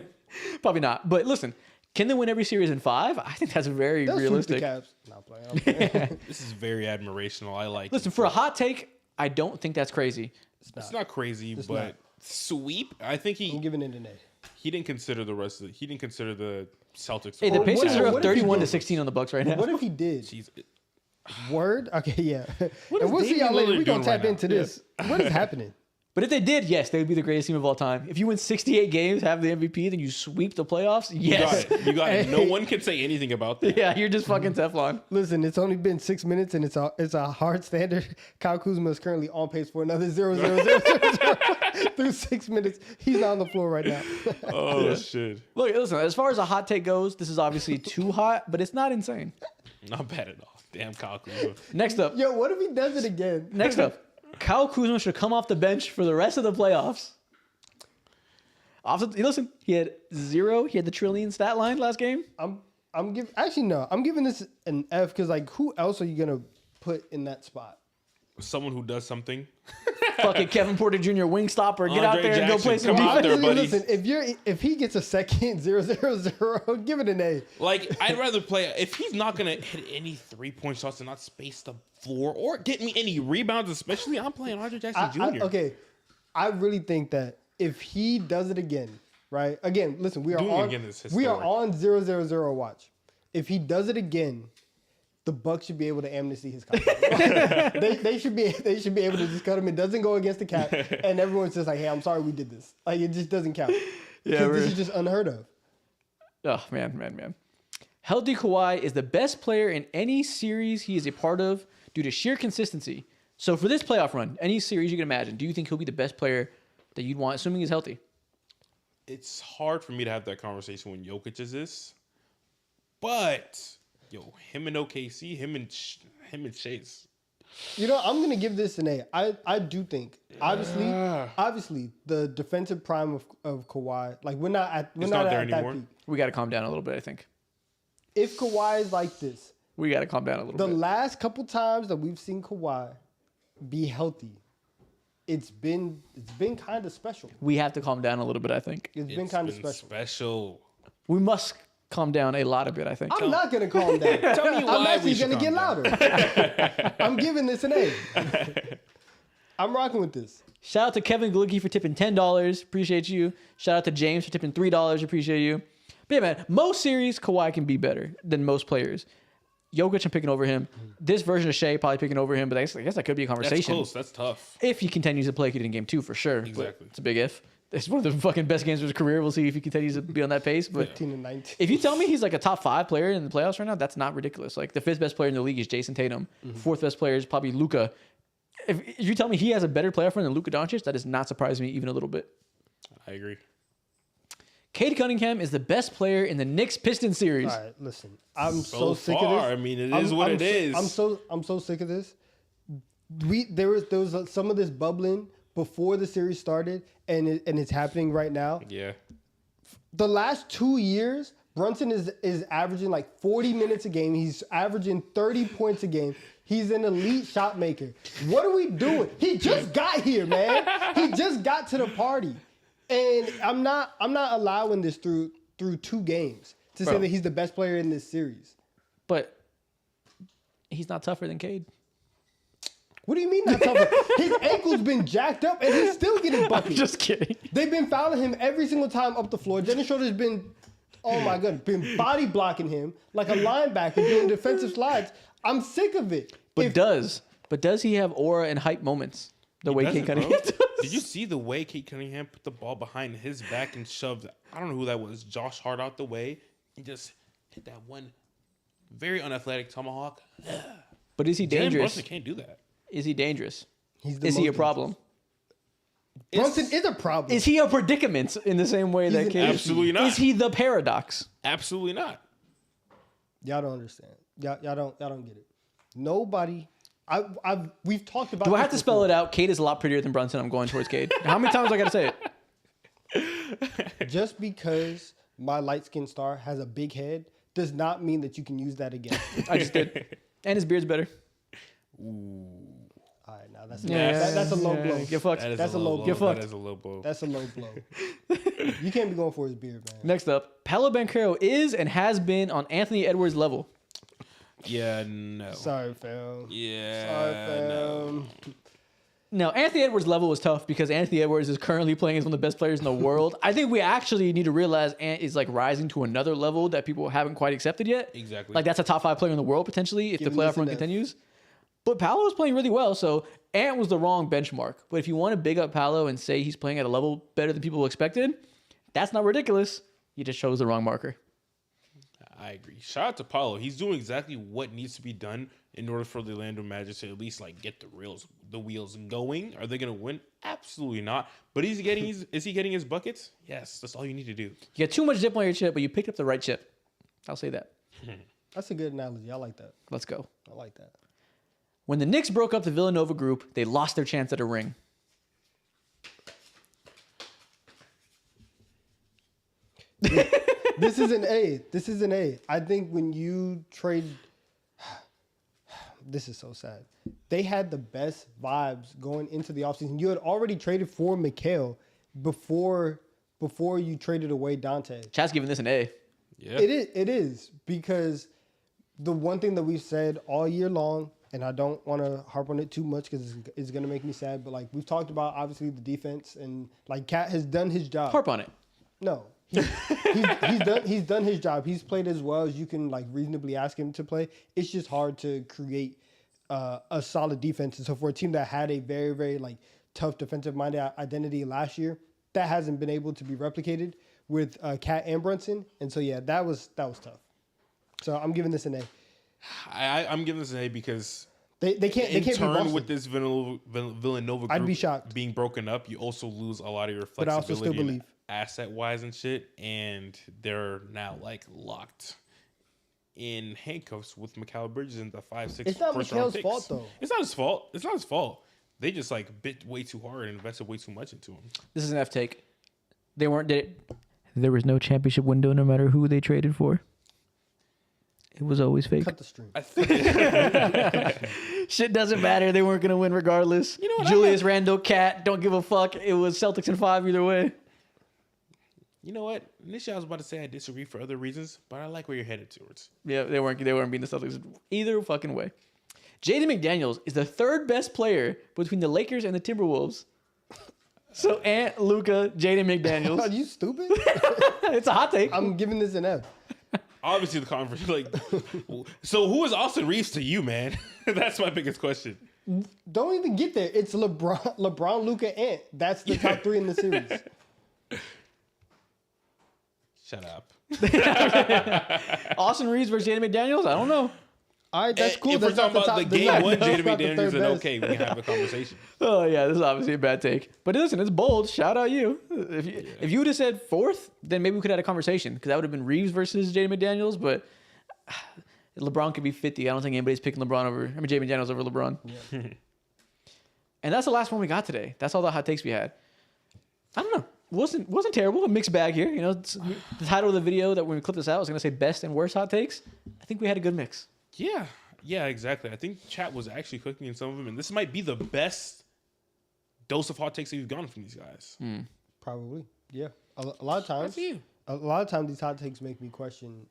Probably not. But listen, can they win every series in 5? I think that's very
They'll
realistic.
sweep the Cavs. Not playing. I'm playing.
This is very admirational. I like.
Listen, for a hot take, I don't think that's crazy.
It's not crazy, but
not.
sweep. I think
I'm giving it an A.
he didn't consider the rest of the. He didn't consider the Celtics.
Hey, the
What-
Pacers are
what
up
if he
31-16 on the Bucks right now.
What if he did?
Jeez,
Word? Okay, yeah.
What
And
is
we'll see
Damian
y'all later.
Lillard
We're going
doing
to tap
right now?
into this. What is happening?
But if they did, yes, they would be the greatest team of all time. If you win 68 games, have the MVP, then you sweep the playoffs, yes.
You got it. No one can say anything about that.
Yeah, you're just fucking Teflon.
Listen, it's only been 6 minutes, and it's a hard standard. Kyle Kuzma is currently on pace for another 0-0-0-0 through 6 minutes. He's not on the floor right now.
Oh shit!
Look, listen, as far as a hot take goes, this is obviously too hot, but it's not insane.
Not bad at all. Damn, Kyle Kuzma.
Next up,
Yo, what if he does it again?
Kyle Kuzma should come off the bench for the rest of the playoffs. Listen, he had 0. He had the trillion stat line last game.
I'm giving this an F because like who else are you gonna put in that spot?
Someone who does something.
Fucking Kevin Porter Jr. wing stopper. Get out
Andre
there and go
Jackson,
play some
come out
defense.
there, buddies.
Listen, if he gets a second 0-0-0, give it an A.
Like, I'd rather play if he's not gonna hit any 3-point shots and not space the floor or get me any rebounds, especially. I'm playing Andre Jackson Jr.
Okay, I really think that if he does it again, right? Again, listen, we are
Doing it
on
again is
we are
historic.
on 0-0-0 watch. If he does it again, the Bucks should be able to amnesty his contract. they should be able to just cut him. It doesn't go against the cap, and everyone's just like, "Hey, I'm sorry we did this." Like it just doesn't count.
Yeah,
Because this is just unheard of.
Oh, man. Healthy Kawhi is the best player in any series he is a part of due to sheer consistency. So for this playoff run, any series you can imagine, do you think he'll be the best player that you'd want, assuming he's healthy?
It's hard for me to have that conversation when Jokic is this, but yo, him and OKC, him and Chase.
You know, I'm gonna give this an A. I do think obviously the defensive prime of Kawhi, like we're not at
It's not there
that
anymore.
peak.
We got to calm down a little bit, I think.
If Kawhi is like this,
We got to calm down a little
the
bit.
last couple times that we've seen Kawhi be healthy, it's been kind of special.
We have to calm down a little bit, I think.
It's been kind of special.
We must calm down a lot of it, I think.
I'm not gonna calm down.
Tell me
I'm
why
actually
we should
gonna get
calm
louder. I'm giving this an A. I'm rocking with this.
Shout out to Kevin Glucki for tipping $10. Appreciate you. Shout out to James for tipping $3. Appreciate you. But yeah, man, most series, Kawhi can be better than most players. Jokic, I'm picking over him. This version of Shea probably picking over him, but I guess that could be a
That's
conversation.
close. That's tough.
If he continues to play good in game 2, for sure. But
Exactly.
it's a big if. It's one of the fucking best games of his career. We'll see if he continues to be on that pace. But
15 and 19.
if you tell me he's like a top 5 player in the playoffs right now, that's not ridiculous. Like the 5th best player in the league is Jason Tatum. 4th best player is probably Luka. If you tell me he has a better playoff run than Luka Doncic, that does not surprise me even a little bit.
I agree.
Cade Cunningham is the best player in the Knicks Pistons series.
All right, listen. I'm
So
so sick of this.
far, I mean, it is what it is.
I'm so sick of this. There was some of this bubbling before the series started, and it's happening right now.
Yeah.
The last 2 years, Brunson is averaging like 40 minutes a game. He's averaging 30 points a game. He's an elite shot maker. What are we doing? He just got here, man. He just got to the party. And I'm not allowing this through 2 games to say
Bro.
that he's the best player in this series.
But he's not tougher than Cade.
What do you mean not tougher? His ankle's been jacked up and he's still getting buckets.
Just kidding.
They've been fouling him every single time up the floor. Dennis Schroeder's been, oh my God, been body blocking him like a linebacker doing defensive slides. I'm sick of it.
But does he have aura and hype moments the way Cade
doesn't,
Cunningham
bro.
does?
Did you see the way Kate Cunningham put the ball behind his back and shoved, I don't know who that was, Josh Hart out the way and just hit that one very unathletic tomahawk?
But is he
Jalen
dangerous?
Brunson can't do that.
Is he dangerous?
He's the
Is he a
most
problem?
Brunson is a problem.
Is he a predicament in the same way that
an
Kate?
Absolutely not.
Is he the paradox?
Absolutely not.
Y'all don't understand. Y'all don't get it. Nobody. We've talked about.
Do I
this
have to spell
before.
it out? Kate is a lot prettier than Brunson. I'm going towards Kate. How many times do I got to say it?
Just because my light skinned star has a big head does not mean that you can use that again.
I just did. And his beard's better.
All right, now that's
Yeah,
that's a low blow.
Get fucked.
That's a low blow.
Get fucked.
That is a low blow.
That's a low blow. You can't be going for his beard, man.
Next up, Paolo Banchero is and has been on Anthony Edwards' level.
Yeah, no.
Sorry, fam.
Yeah,
Sorry, fam.
no.
Now, Anthony Edwards' level was tough because Anthony Edwards is currently playing as one of the best players in the world. I think we actually need to realize Ant is like rising to another level that people haven't quite accepted yet.
Exactly.
Like that's a top 5 player in the world potentially if
Give
the
him
playoff
this
run
and that.
continues. But Paolo is playing really well, so Ant was the wrong benchmark. But if you want to big up Paolo and say he's playing at a level better than people expected, that's not ridiculous. You just chose the wrong marker.
I agree. Shout out to Paulo. He's doing exactly what needs to be done in order for the Orlando Magic to at least like get the wheels going. Are they going to win? Absolutely not. But is he getting his buckets? Yes, that's all you need to do.
You got too much dip on your chip, but you picked up the right chip. I'll say that.
That's a good analogy. I like that.
Let's go.
I like that.
When the Knicks broke up the Villanova group, they lost their chance at a ring.
This is an A. This is an A. I think when you trade, this is so sad. They had the best vibes going into the offseason. You had already traded for Mikal before you traded away Dante.
Chat's giving this an A.
Yeah.
It is because the one thing that we've said all year long, and I don't want to harp on it too much because it's going to make me sad, but like we've talked about obviously the defense and like Cat has done his job.
Harp on it.
No. He's done his job. He's played as well as you can like reasonably ask him to play. It's just hard to create a solid defense. And so for a team that had a very, very like tough defensive minded identity last year, that hasn't been able to be replicated with Cat and Brunson. And so yeah, that was tough. So I'm giving this an A.
I'm giving this an A because
They can't
in
be
turn
Boston.
with this Villanova group
I'd be shocked.
being broken up, you also lose a lot of your
But I also
flexibility
still believe.
asset wise and shit, and they're now like locked in handcuffs with Mikal Bridges and the 5-6
It's not
first round
Mikal's
picks.
fault, though.
It's not his fault. It's not his fault. They just like bit way too hard and invested way too much into him.
This is an F take. There was no championship window no matter who they traded for. It was always fake.
Cut the stream.
I think
Shit doesn't matter. They weren't going to win regardless.
You know what,
Julius Randle, Cat, don't give a fuck. It was Celtics in 5 either way.
you know what? Initially, I was about to say I disagree for other reasons, but I like where you're headed towards.
Yeah, they weren't beating the Celtics either fucking way. Jaden McDaniels is the third best player between the Lakers and the Timberwolves. So Ant, Luka, Jaden
Are
McDaniels.
you stupid?
It's a hot take.
I'm giving this an F.
Obviously, the conference. Like, so who is Austin Reeves to you, man? That's my biggest question.
Don't even get there. It's LeBron, Luka, Ant. That's the top 3 in the series.
Shut up.
Austin Reeves versus Jaden McDaniels? I don't know.
All right, that's cool.
If we're
That's not
talking about the
that's
game
not-
one,
that's
Jaden
not the
McDaniels,
third
then
best.
okay, we can have a conversation.
Oh, yeah, this is obviously a bad take. But listen, it's bold. Shout out you. If you would have said fourth, then maybe we could have had a conversation because that would have been Reeves versus Jaden McDaniels. But LeBron could be 50. I don't think anybody's picking Jaden McDaniels over LeBron.
Yeah.
And that's the last one we got today. That's all the hot takes we had. I don't know. Wasn't terrible. A mixed bag here. You know, the title of the video that when we clip this out was going to say best and worst hot takes. I think we had a good mix.
Yeah, exactly. I think chat was actually cooking in some of them, and this might be the best dose of hot takes that we've gotten from these guys.
Probably. Yeah. A lot of times. A lot of times these hot takes make me question,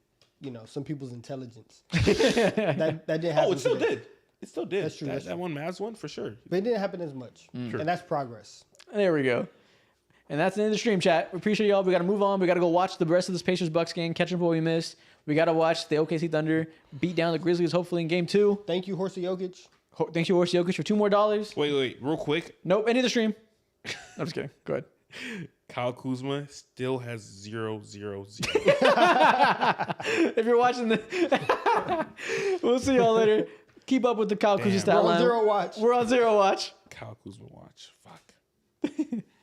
some people's intelligence. that didn't happen.
Oh, it still
today.
did. It still did.
That's true, that's
That one Mavs one for sure.
But it didn't happen as much.
Sure.
And that's progress.
There we go. And that's the end of the stream, chat. We appreciate y'all. We got to move on. We got to go watch the rest of this Pacers-Bucks game, catch up what we missed. We got to watch the OKC Thunder beat down the Grizzlies, hopefully in Game 2.
Thank you, Horsey Jokic.
Thank you, Horsey Jokic, for $2 more.
Wait, real quick.
Nope, end of the stream. I'm just kidding. Go ahead.
Kyle Kuzma still has 0-0-0.
If you're watching the, we'll see y'all later. Keep up with the Kyle Kuzma
Damn.
stat
We're on
line.
zero watch.
We're on zero watch.
Kyle Kuzma watch. Fuck.